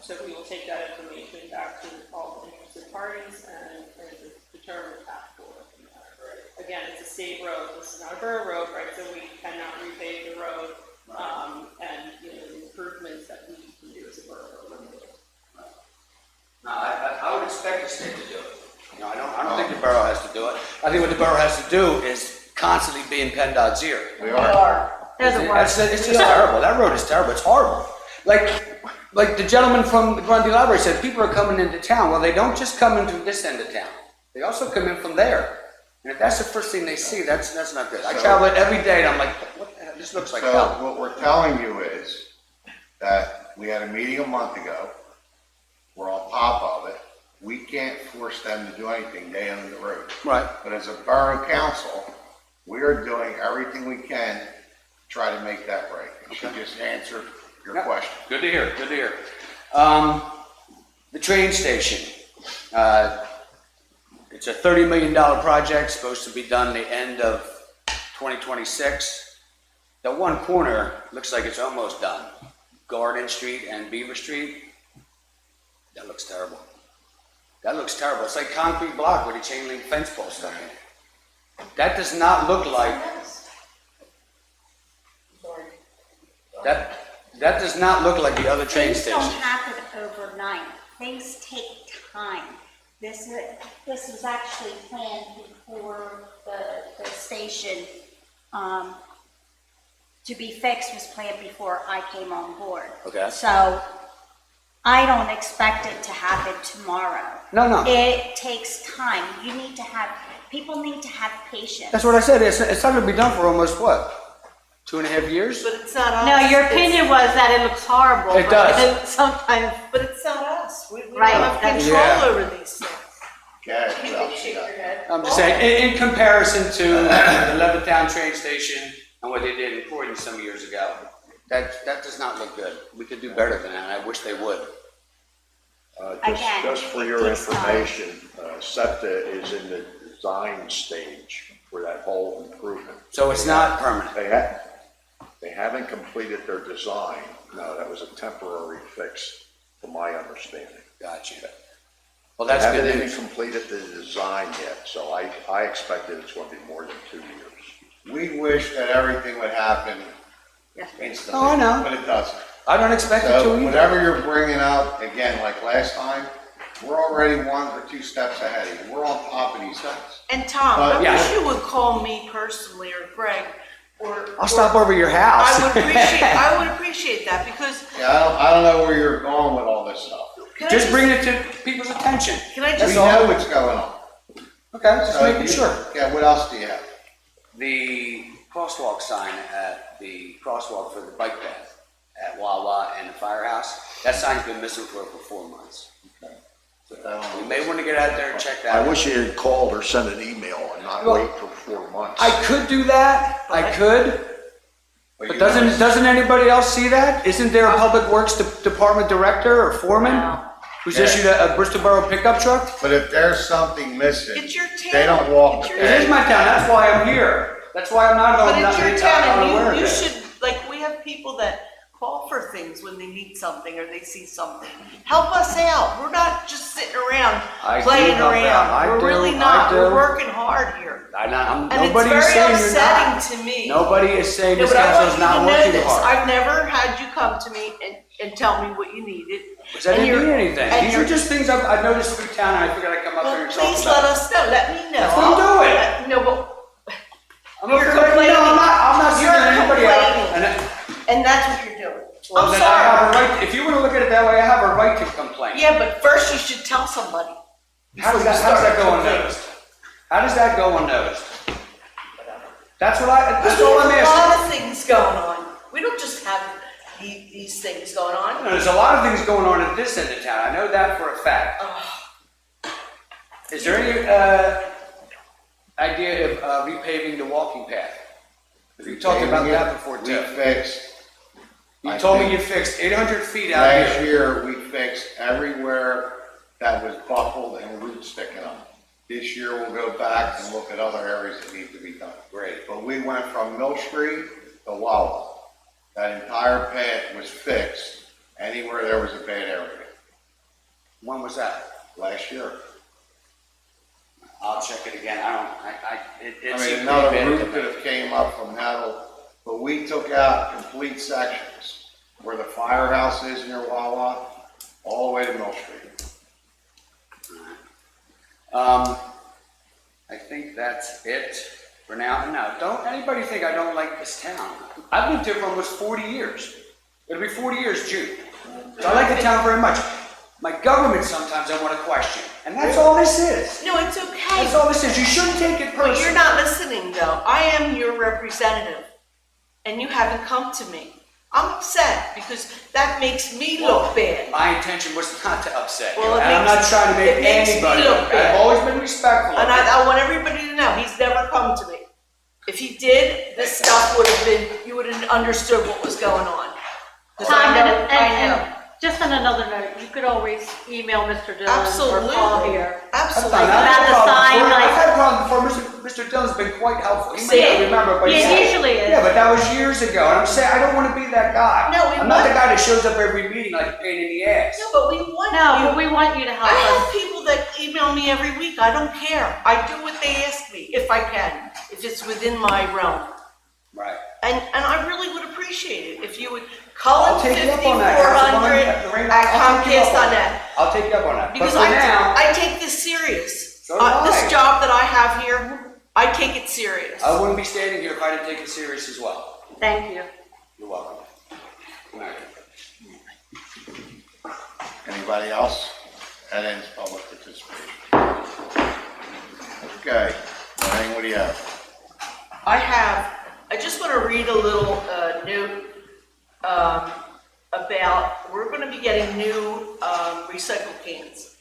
So we will take that information back to all the interested parties and determine the path forward from there. Again, it's a state road, this is not a borough road, right? So we cannot repave the road, and the improvements that we can do as a borough are limited. No, I would expect the state to do it. No, I don't think the borough has to do it. I think what the borough has to do is constantly be in PennDOT's ear. We are. It's just terrible. That road is terrible. It's horrible. Like the gentleman from the Grundy Library said, people are coming into town. Well, they don't just come into this end of town. They also come in from there. And if that's the first thing they see, that's not good. I travel it every day and I'm like, what the hell? This looks like hell. So what we're telling you is that we had a meeting a month ago. We're on top of it. We can't force them to do anything. They own the road. Right. But as a borough council, we are doing everything we can to try to make that right. And she just answered your question. Good to hear. Good to hear. The train station. It's a $30 million project, supposed to be done the end of 2026. That one corner looks like it's almost done. Garden Street and Beaver Street. That looks terrible. That looks terrible. It's like concrete block with a chain link fence pole stuck in it. That does not look like, that does not look like the other train Things station. don't happen overnight. Things take time. This was actually planned before the station to be fixed was planned before I came on board. Okay. So I don't expect it to happen tomorrow. No. It takes time. People need to have patience. That's what I said. It's not gonna be done for almost what? 2.5 years? But it's not us. No, your It's- opinion was that it looks horrible. It does. But sometimes, But it's not us. We don't Right. have control Yeah. over these things. Okay, You well, can shake your head. I'm just saying, in comparison to the Levittown train station and what they did in Croydon some years ago, that does not look good. We could do better than that, and I wish they would. Again, Just for it your takes time. information, SEPTA is in the design stage for that whole improvement. So it's not permanent. They haven't completed their design. No, that was a temporary fix, from my understanding. Gotcha. Well, that's They good haven't news. even completed the design yet, so I expected it's going to be more than 2 years. We wish that everything would happen instantly. Oh, I know. But it doesn't. I don't expect it to So either. whatever you're bringing up, again, like last time, we're already 1 or 2 steps ahead of you. We're on top of these things. And Tom, I Yeah. wish you would call me personally or Greg or. I'll stop over your house. I would appreciate that because. Yeah, I don't know where you're going with all this stuff. Can I Just bring it to people's attention. Can I We just? know what's going on. Okay, just So making you- sure. Yeah, what else do you have? The crosswalk sign at the crosswalk for the bike path at Wawa and the firehouse, that sign's been missing for over 4 months. You may want to get out there and check that I out. wish you had called or sent an email and not Well, wait for 4 months. I could do that, I could, but you doesn't anybody else see that? Isn't there a public works department director or foreman who's Yeah. issued a Bristol Borough pickup truck? But if there's something missing, It's your town. they don't walk It's the your It is path. my town, that's why I'm here. That's why I'm not But unaware it's of your town and you it. should, like, we have people that call for things when they need something or they see something. Help us out. We're not just sitting around I do playing help out. I around. We're do, really I not. do. We're working hard here. And it's Nobody is very saying you're upsetting not. to me. Nobody is saying No, this but I council is want you to not know working this. hard. I've never had you come to me and tell me what you needed. Which I And didn't you're- mean anything. and These are you're- just things I've noticed through town, and I figured I'd come up Well, here and talk please about let it. us know. Let me know. That's what I'm doing. No, but I'm you're not letting you know, I'm not You're sending anybody out. complaining. And that's what you're doing. Well, I'm then I have a sorry. right, if you want to look at it that way, I have a right to complain. Yeah, but first you should tell somebody. How does that go unnoticed? How does that go unnoticed? That's all I'm There's asking. a lot of things going on. We don't just have these things going on. No, there's a lot of things going on at this end of town, I know that for a fact. Is there any, idea of repaving the walking path? You talked about that before We too. fixed, You I told me think you fixed 800 feet out last here. year, we fixed everywhere that was buckled and roots sticking up. This year, we'll go back and look at other areas that need to be done. Great. But we went from Mill Street to Wawa. That entire path was fixed anywhere there was a bad area When was that? last year. I'll check it again. It I seems mean, to be another bad route to me. could have came up from Nettle, but we took out complete sections where the firehouse is near Wawa, all the way to Mill Street. I think that's it for now. No, don't anybody think I don't like this town. I've lived here for almost 40 years. It'll be 40 years June. So I like the town very much. My government sometimes I want to question, and that's all this is. No, it's okay. That's all this is. You shouldn't take it But personally. you're not listening though. I am your representative and you haven't come to me. I'm upset because that makes me look bad. My intention was not to upset you, Well, it and I'm not makes- trying to make it makes me anybody. look bad. I've always been respectful. And of it. I want everybody to know, he's never come to me. If he did, this stuff would have been, you would have understood what was going on. 'Cause I Tom, know, I know. and just on another note, you could always email Mr. Dillon or Absolutely. call here. Absolutely. I've About had the a problem sign, before. like- I've had a problem before. Mr. Dillon's been quite helpful. He See? may not remember, but Yeah, he's- he usually is. Yeah, but that was years ago, and I'm saying I don't want to be that guy. No, we I'm not the want- guy that shows up every meeting like a pain in the ass. No, but we want No, you. but we want you to help I us. have people that email me every week. I don't care. I do what they ask me, if I can, if it's within my realm. Right. And I really would appreciate it if you would I'll call it take you up on that, Councilwoman. 5400 Lorraine, at I'll take you up Comcast on on that. that. I'll take you up on that. But Because for now, I take this serious. So do I. This job that I have here, I take it serious. I wouldn't be standing here if I didn't take it serious as well. Thank you. You're welcome. Good night. Anybody else? That ends public participation. Okay, Diane, what do you have? I just want to read a little note about, we're going to be getting new recycle cans.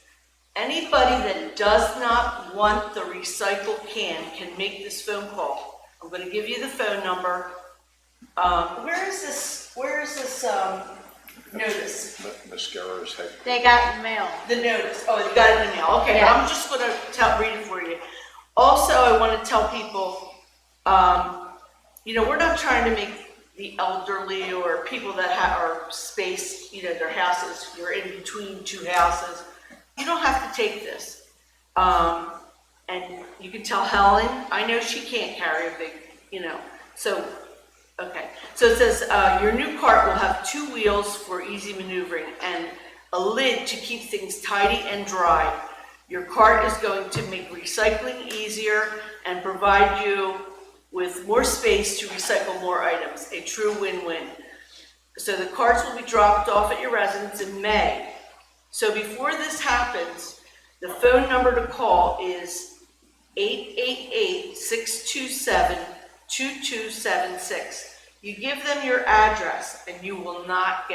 Anybody that does not want the recycle can make this phone call. I'm going to give you the phone number. Where is this notice? Mascara's head. They got mail. The notice, oh, you got it in the mail, okay, Yeah. I'm just gonna read it for you. Also, I wanna tell people, we're not trying to make the elderly or people that are spaced, their houses, you're in between two houses, you don't have to take this. And you can tell Helen, I know she can't carry a big, so, okay. So it says, your new cart will have 2 wheels for easy maneuvering and a lid to keep things tidy and dry. Your cart is going to make recycling easier and provide you with more space to recycle more items, a true win-win. So the carts will be dropped off at your residence in May. So before this happens, the phone number to call is 888-627-2276. You give them your address and you will not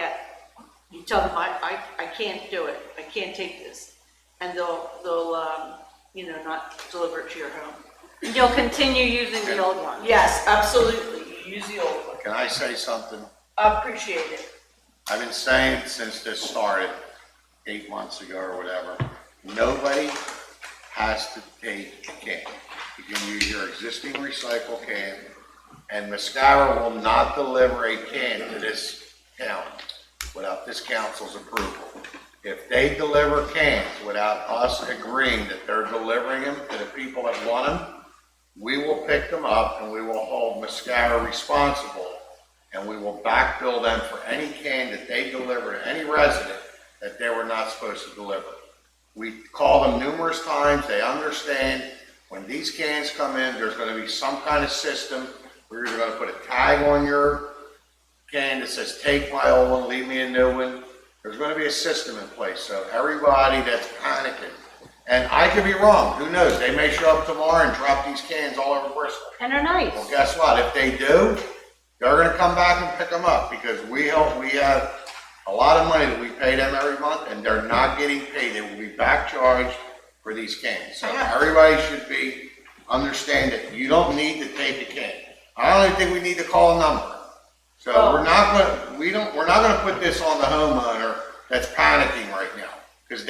you tell them, I can't do it, I can't take this. And they'll not deliver it to your home. And you'll continue using the old one. Yes, absolutely, you use the old one. Can I say something? I appreciate it. I've been saying since this started 8 months ago or whatever, nobody has to take a can. You can use your existing recycle can, and Mascara will not deliver a can to this town without this council's approval. If they deliver cans without us agreeing that they're delivering them to the people that want them, we will pick them up and we will hold Mascara responsible, and we will back bill them for any can that they deliver to any resident that they were not supposed to deliver. We call them numerous times, they understand. When these cans come in, there's going to be some kind of system. We're either going to put a tag on your can that says, take my old one, leave me a new one. There's going to be a system in place, so everybody that's panicking, and I could be wrong, who knows, they may show up tomorrow and drop these cans all over Bristol. And they're nice. Well, guess what, if they do, they're going to come back and pick them up, because we have a lot of money that we pay them every month, and they're not getting paid. They will be back charged for these cans. So everybody should understand that you don't need to take a can. I don't even think we need to call a number. So we're not gonna put this on the homeowner that's panicking right now. Because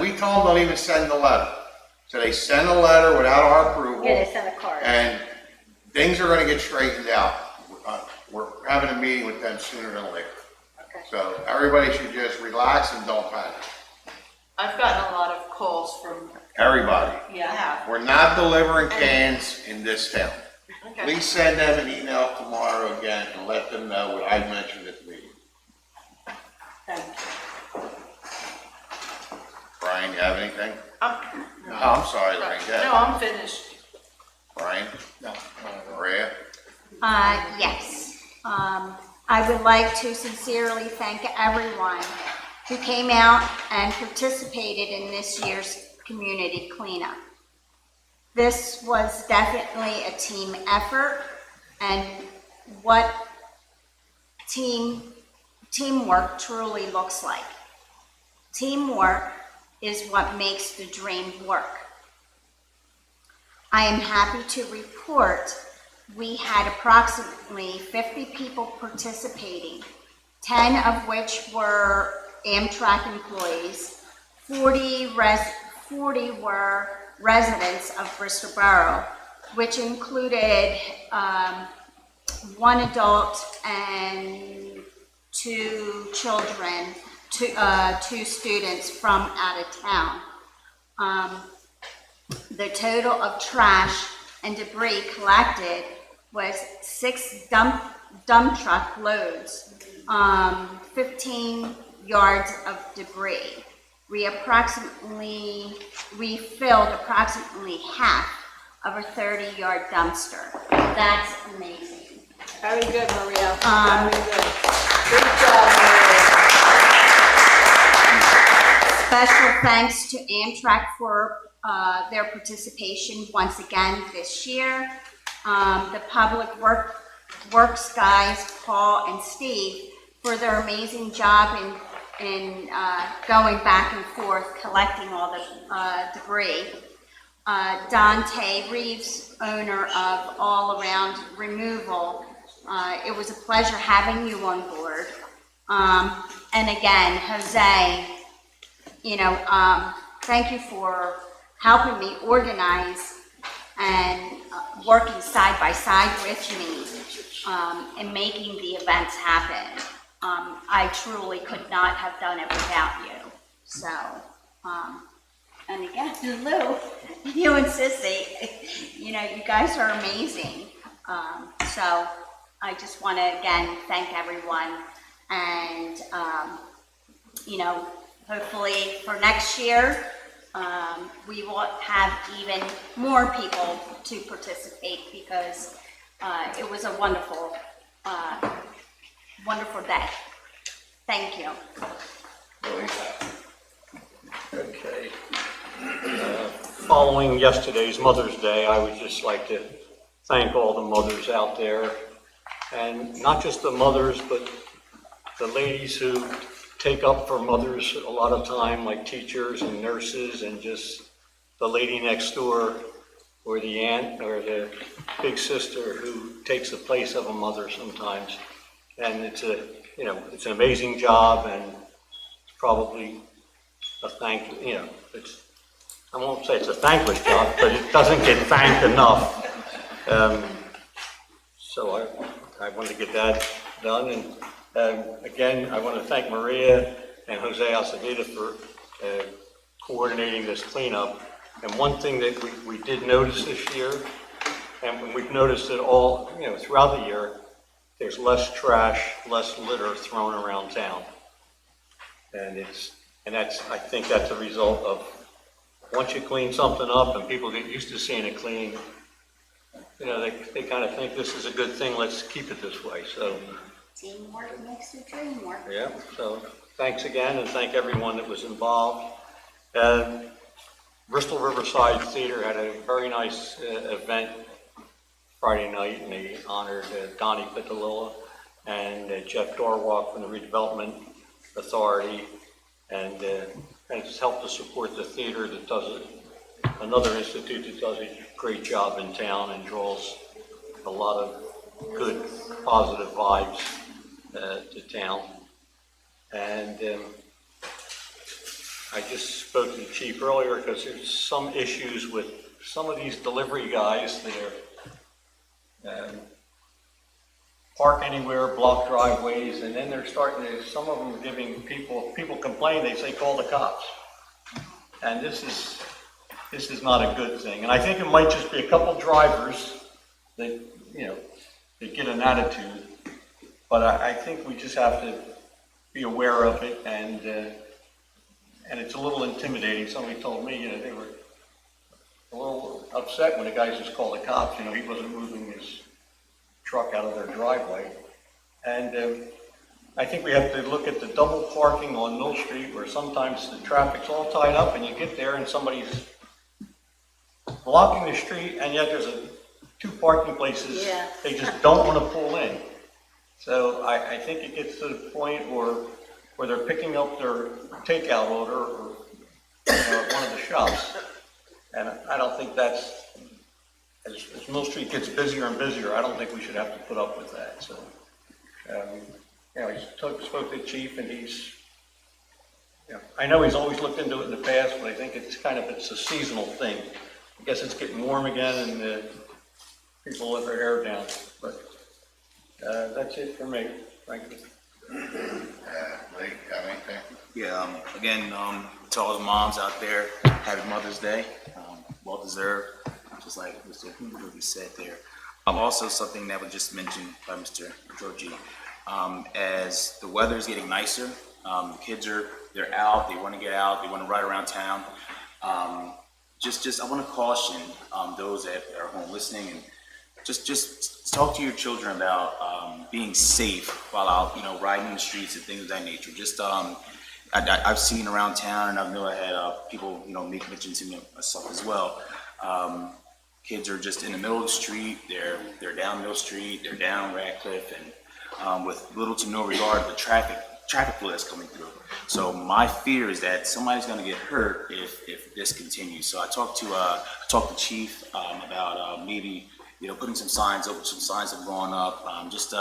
we told them don't even send the letter. So they send a letter without our approval. Yeah, they sent a card. And things are gonna get straightened out. We're having a meeting with them sooner than later. Okay. So everybody should just relax and don't panic. I've gotten a lot of calls from, Everybody. yeah, I have. We're not delivering cans in this town. Okay. Please send them an email tomorrow again and let them know what I mentioned at the meeting. Thank you. Brian, you have anything? No, No, I'm sorry, Lorraine, go ahead. no, I'm finished. Brian? No. Maria? Yes. I would like to sincerely thank everyone who came out and participated in this year's community cleanup. This was definitely a team effort, and what teamwork truly looks like. Teamwork is what makes the dream work. I am happy to report we had approximately 50 people participating, 10 of which were Amtrak employees, 40 were residents of Bristol Borough, which included 1 adult and 2 children, 2 students from out of town. The total of trash and debris collected was 6 dump truck loads, 15 yards of debris. We filled approximately half of a 30-yard dumpster. That's amazing. Very good, Maria. Very good. Good job, Maria. Special thanks to Amtrak for their participation once again this year. The Public Works guys, Paul and Steve, for their amazing job in going back and forth, collecting all the debris. Dante Reeves, owner of All Around Removal, it was a pleasure having you on board. And again, Jose, thank you for helping me organize and working side by side with me and making the events happen. I truly could not have done it without you. So, and again, Lou, you and Sissy, you guys are amazing. So I just want to again thank everyone, and hopefully for next year we will have even more people to participate, because it was a wonderful day. Thank you. Okay. Following yesterday's Mother's Day, I would just like to thank all the mothers out there, and not just the mothers, but the ladies who take up for mothers a lot of time, like teachers and nurses, and just the lady next door, or the aunt, or the big sister who takes the place of a mother sometimes. And it's it's an amazing job, and it's probably a I won't say it's a thankless job, but it doesn't get thanked enough. So I want to get that done. And again, I want to thank Maria and Jose Aceveda for coordinating this cleanup. And one thing that we did notice this year, and we've noticed it all, throughout the year, there's less trash, less litter thrown around town. And I think that's a result of, once you clean something up and people get used to seeing it clean, they kind of think this is a good thing, let's keep it this way. So Teamwork makes the dream work. yeah, so thanks again, and thank everyone that was involved. Bristol Riverside Theater had a very nice event Friday night, and they honored Donnie Pitalilla and Jeff Dorwalk from the Redevelopment Authority, and it's helped to support the theater that does it. Another institute that does a great job in town and draws a lot of good, positive vibes to town. And I just spoke to the chief earlier because there's some issues with some of these delivery guys that are park anywhere, block driveways, and then they're starting to, some of them are giving people complain, they say call the cops. And this is not a good thing. And I think it might just be a couple drivers that, that get an attitude. But I think we just have to be aware of it, and it's a little intimidating. Somebody told me, they were a little upset when the guys just called the cops. He wasn't moving his truck out of their driveway. And I think we have to look at the double parking on Mill Street, where sometimes the traffic's all tied up and you get there and somebody's blocking the street, and yet there's two parking places. Yeah. They just don't want to pull in. So I think it gets to the point where they're picking up their takeout order or at one of the shops. And I don't think that's, as Mill Street gets busier and busier, I don't think we should have to put up with that. So, I spoke to the chief, and he's, I know he's always looked into it in the past, but I think it's a seasonal thing. I guess it's getting warm again, and people let their hair down. But that's it for me. Thank you. Lee, got anything? Yeah, again, to all the moms out there, happy Mother's Day. Well deserved, just like Mr. Ruby said there. Also, something that was just mentioned by Mr. Georgie, as the weather is getting nicer, kids they're out, they want to get out, they want to ride around town. Just I want to caution those that are home listening, and just talk to your children about being safe while out, riding in the streets and things of that nature. Just I've seen around town, and I know I had people, make mention to me myself as well. Kids are just in the middle of the street. They're down Mill Street. They're down Radcliffe, and with little to no regard to the traffic flow that's coming through. So my fear is that somebody's going to get hurt if this continues. So I talked to Chief about maybe putting some signs up. Some signs have gone up. Just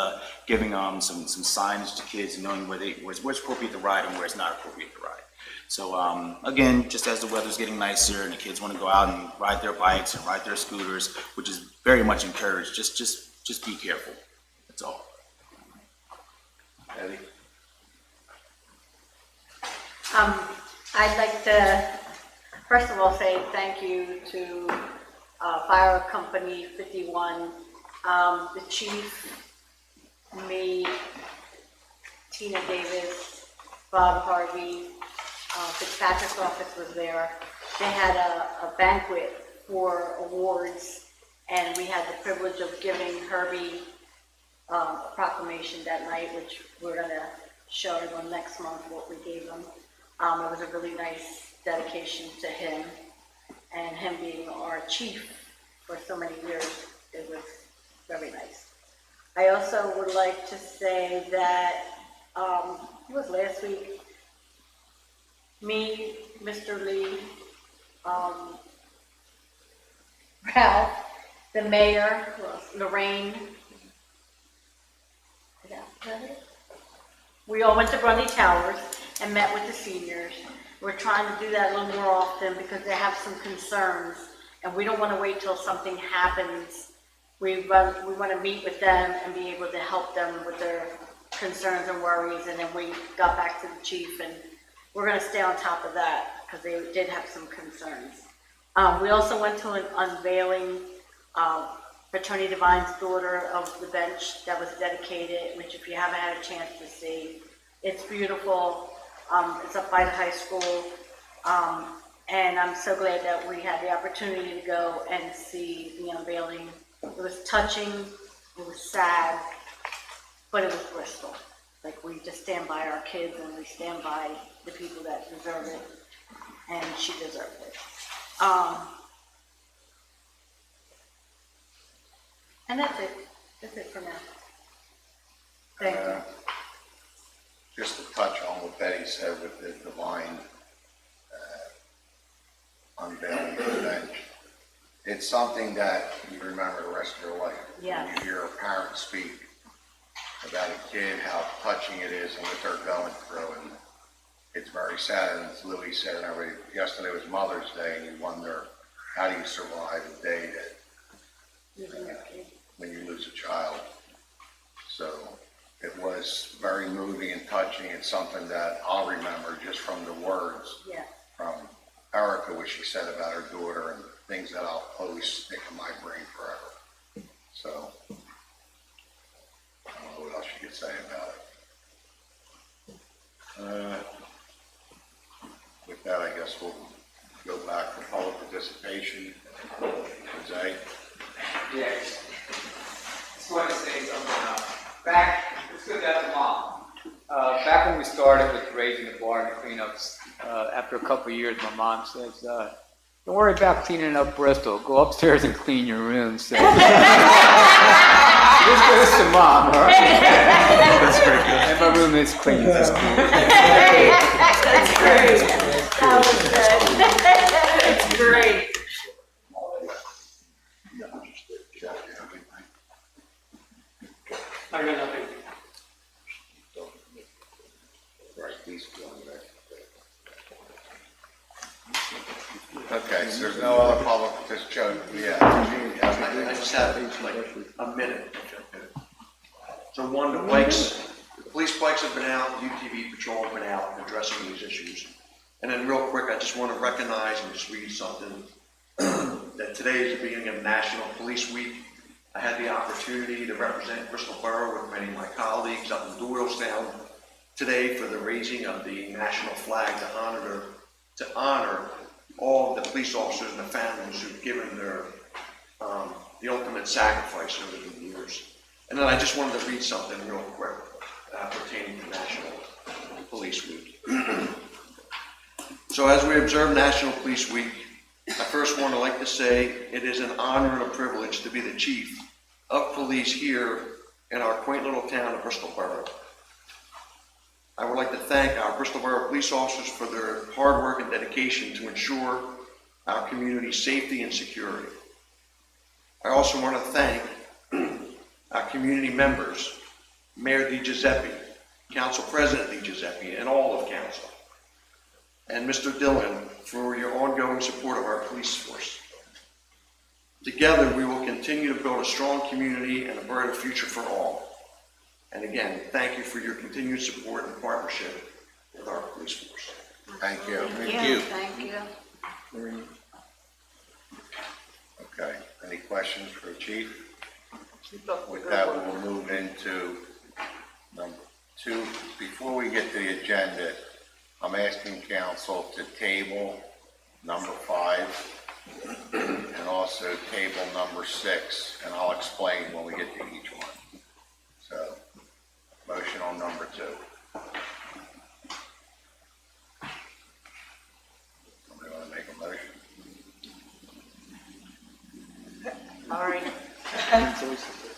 giving some signage to kids, knowing where's appropriate to ride and where it's not appropriate to ride. So again, just as the weather's getting nicer and the kids want to go out and ride their bikes and ride their scooters, which is very much encouraged. Just be careful. That's all. Eddie? I'd like to, first of all, say thank you to Fire Company 51, the chief, me, Tina Davis, Bob Harvey, Fitzpatrick's office was there. They had a banquet for awards, and we had the privilege of giving Herbie a proclamation that night, which we're going to show everyone next month what we gave him. It was a really nice dedication to him, and him being our chief for so many years, it was very nice. I also would like to say that, it was last week, me, Mr. Lee, Ralph, the mayor, Lorraine, we all went to Grundy Towers and met with the seniors. We're trying to do that a little more often because they have some concerns, and we don't want to wait till something happens. We want to meet with them and be able to help them with their concerns and worries, and then we got back to the chief, and we're going to stay on top of that because they did have some concerns. We also went to an unveiling, Fraternity Divine's daughter of the bench that was dedicated, which if you haven't had a chance to see, it's beautiful. It's up by the high school, and I'm so glad that we had the opportunity to go and see the unveiling. It was touching, it was sad, but it was Bristol. Like, we just stand by our kids and we stand by the people that deserve it, and she deserved it. And that's it. That's it for now. Thank you. Just to touch on what Betty said with the divine unveiling of the bench. It's something that you remember the rest of your life. Yes. When you hear a parent speak about a kid, how touching it is and what they're going through, and it's very sad. And as Louis said, and everybody, yesterday was Mother's Day, and you wonder, how do you survive a day that when you lose a child? So it was very moving and touching. It's something that I'll remember just from the words from Erica, what she said about her daughter, and things that I'll always stick in my brain forever. So I don't know what else you could say about it. With that, I guess we'll go back to public participation. Jose? Yes. Just want to say something. Let's go down to Mom. Back when we started with raising the bar and the cleanups, after a couple of years, my mom says, don't worry about cleaning up Bristol. Go upstairs and clean your room. So this goes to Mom, all right? That's pretty good. And my room is clean. That's great. That was good. That's great. I got nothing. Okay, so there's no other public participation. I just have like a minute. So one, the police bikes have been out, UTV patrol have been out addressing these issues. And then real quick, I just want to recognize and just read something that today is the beginning of National Police Week. I had the opportunity to represent Bristol Borough with many of my colleagues up in Doylestown today for the raising of the national flag to honor all of the police officers and the families who've given their the ultimate sacrifice over the years. And then I just wanted to read something real quick pertaining to National Police Week. So as we observe National Police Week, I first want to like to say it is an honor and a privilege to be the chief of police here in our quaint little town of Bristol Borough. I would like to thank our Bristol Borough police officers for their hard work and dedication to ensure our community's safety and security. I also want to thank our community members, Mayor Di Giuseppe, Council President Di Giuseppe, and all of council, and Mr. Dillon for your ongoing support of our police force. Together, we will continue to build a strong community and a brighter future for all. And again, thank you for your continued support and partnership with our police force. Thank you. Thank you. Okay, any questions for the chief? With that, we'll move into number 2. Before we get to the agenda, I'm asking council to table number 5 and also table number 6, and I'll explain when we get to each one. So, motion on number 2. Somebody want to make a motion? All right.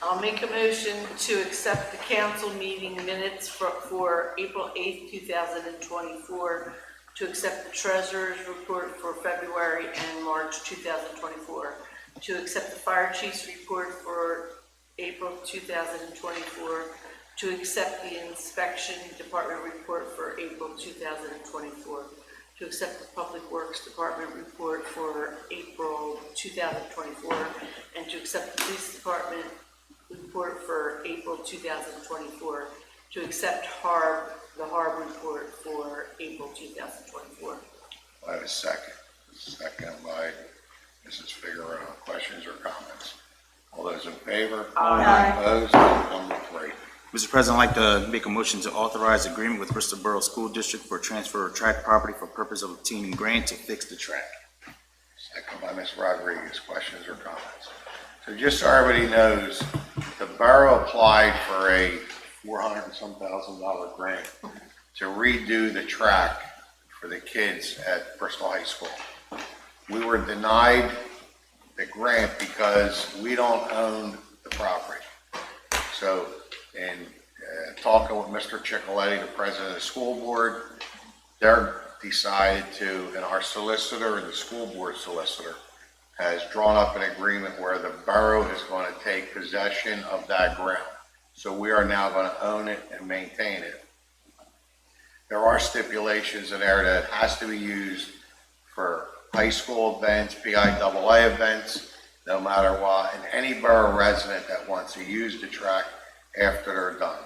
I'll make a motion to accept the council meeting minutes for April 8th, 2024, to accept the treasurer's report for February and March 2024, to accept the fire chief's report for April 2024, to accept the inspection department report for April 2024, to accept the Public Works Department report for April 2024, and to accept the Police Department report for April 2024, to accept the HARB report for April 2024. I have a second. Second by Mrs. Figueroa. Questions or comments? All those in favor? Aye. Opposed? Number 3. Mr. President, I'd like to make a motion to authorize agreement with Bristol Borough School District for transfer of track property for purpose of obtaining grant to fix the track. Second by Ms. Rodriguez. Questions or comments? So just so everybody knows, the borough applied for a $400,000 grant to redo the track for the kids at Bristol High School. We were denied the grant because we don't own the property. So in talking with Mr. Ciccoletti, the president of the school board, they're decided to, and our solicitor and the school board solicitor has drawn up an agreement where the borough is going to take possession of that ground. So we are now going to own it and maintain it. There are stipulations in there that it has to be used for high school events, PIAA events, no matter what, and any borough resident that wants to use the track after they're done.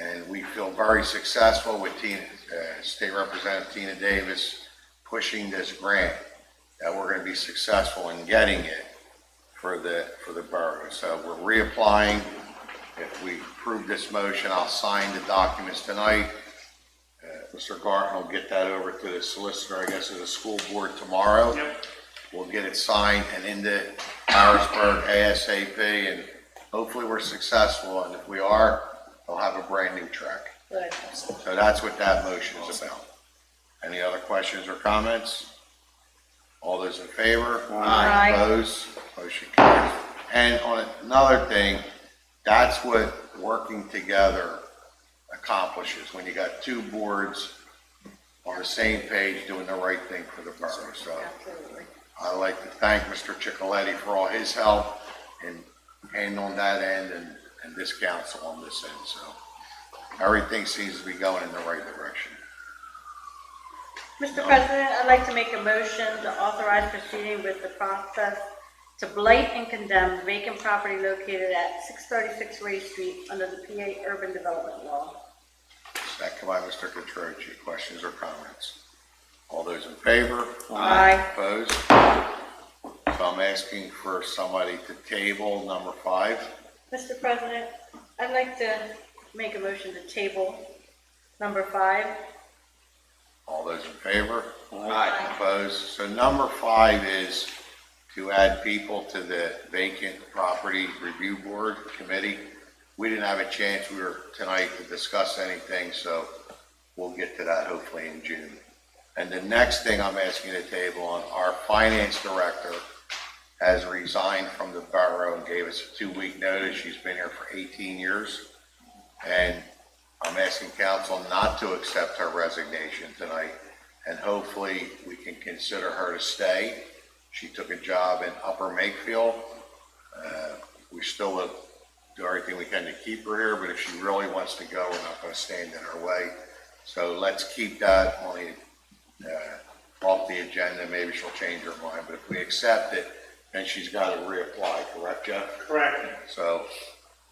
And we feel very successful with State Representative Tina Davis pushing this grant, that we're going to be successful in getting it for the borough. So we're reapplying. If we approve this motion, I'll sign the documents tonight. Mr. Garton will get that over to the solicitor, I guess, of the school board tomorrow. Yep. We'll get it signed and into Harrisburg ASAP, and hopefully we're successful. And if we are, they'll have a brand new track. Good. So that's what that motion is about. Any other questions or comments? All those in favor? Aye. Opposed? Motion carries. And on another thing, that's what working together accomplishes, when you got two boards on the same page doing the right thing for the borough. So I'd like to thank Mr. Ciccoletti for all his help in handling that end, and this council on this end. So everything seems to be going in the right direction. Mr. President, I'd like to make a motion to authorize proceeding with the process to blight and condemn vacant property located at 636 Ray Street under the PA Urban Development Law. Second by Mr. Catroci. Questions or comments? All those in favor? Aye. Opposed? So I'm asking for somebody to table number 5. Mr. President, I'd like to make a motion to table number 5. All those in favor? Aye. Opposed? So number 5 is to add people to the vacant property review board committee. We didn't have a chance tonight to discuss anything, so we'll get to that hopefully in June. And the next thing I'm asking you to table on, our finance director has resigned from the borough and gave us a 2-week notice. She's been here for 18 years. And I'm asking council not to accept her resignation tonight. And hopefully we can consider her to stay. She took a job in Upper Makefield. We still will do everything we can to keep her here, but if she really wants to go, we're not going to stand in her way. So let's keep that on off the agenda. Maybe she'll change her mind, but if we accept it, then she's got to reapply, correct, Jeff? Correct. So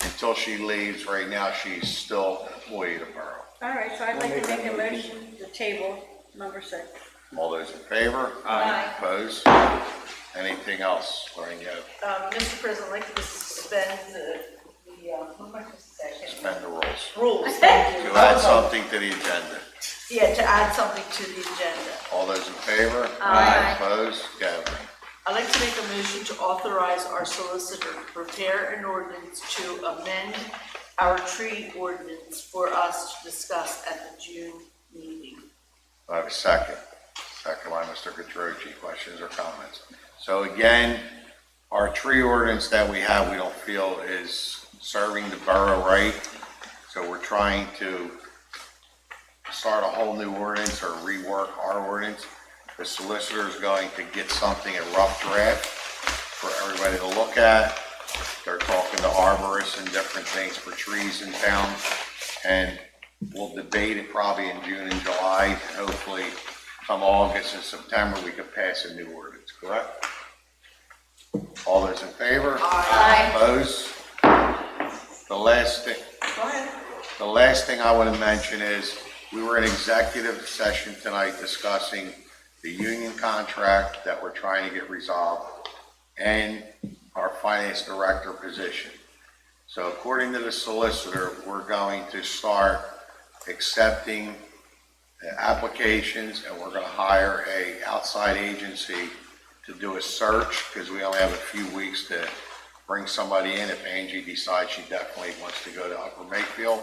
until she leaves, right now, she's still an employee of the borough. All right, so I'd like to make a motion to table number 6. All those in favor? Aye. Opposed? Anything else, Lorraine? You have Mr. President, I'd like to suspend what am I supposed to say? suspend the rules. Rules, thank you. To add something to the agenda. Yeah, to add something to the agenda. All those in favor? Aye. Opposed? Go. I'd like to make a motion to authorize our solicitor to prepare an ordinance to amend our tree ordinance for us to discuss at the June meeting. I have a second. Second by Mr. Catroci. Questions or comments? So again, our tree ordinance that we have, we don't feel is serving the borough right. So we're trying to start a whole new ordinance or rework our ordinance. The solicitor is going to get something, a rough draft for everybody to look at. They're talking to arborists and different things for trees in town. And we'll debate it probably in June and July. And hopefully come August and September, we could pass a new ordinance, correct? All those in favor? Aye. Opposed? The last thing I want to mention is we were in executive session tonight discussing the union contract that we're trying to get resolved and our finance director position. So according to the solicitor, we're going to start accepting applications, and we're going to hire a outside agency to do a search because we only have a few weeks to bring somebody in if Angie decides she definitely wants to go to Upper Makefield.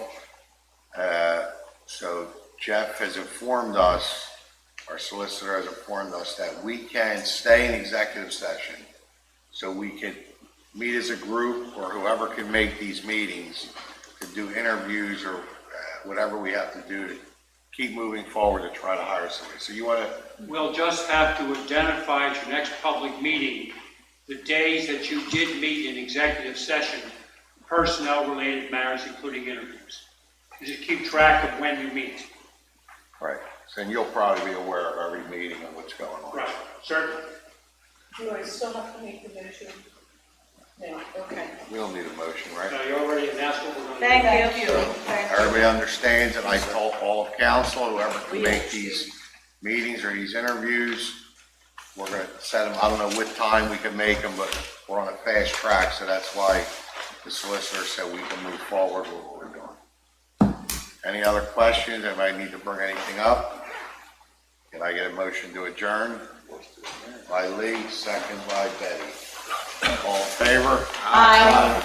So Jeff has informed us, our solicitor has informed us that we can stay in executive session so we could meet as a group or whoever can make these meetings to do interviews or whatever we have to do to keep moving forward to try to hire somebody. So you want to? We'll just have to identify at your next public meeting the days that you did meet in executive session, personnel-related matters, including interviews. You just keep track of when you meet. Right. So then you'll probably be aware of every meeting and what's going on. Right, certainly. Do I still have to make the motion? No, okay. We don't need a motion, right? No, you already announced what we're going to do. Thank you. Everybody understands, and I told all of council, whoever can make these meetings or these interviews, we're going to set them, I don't know what time we can make them, but we're on a fast track, so that's why the solicitor said we can move forward with what we're doing. Any other questions? Anybody need to bring anything up? Can I get a motion to adjourn? By Lee, second by Betty. All in favor? Aye.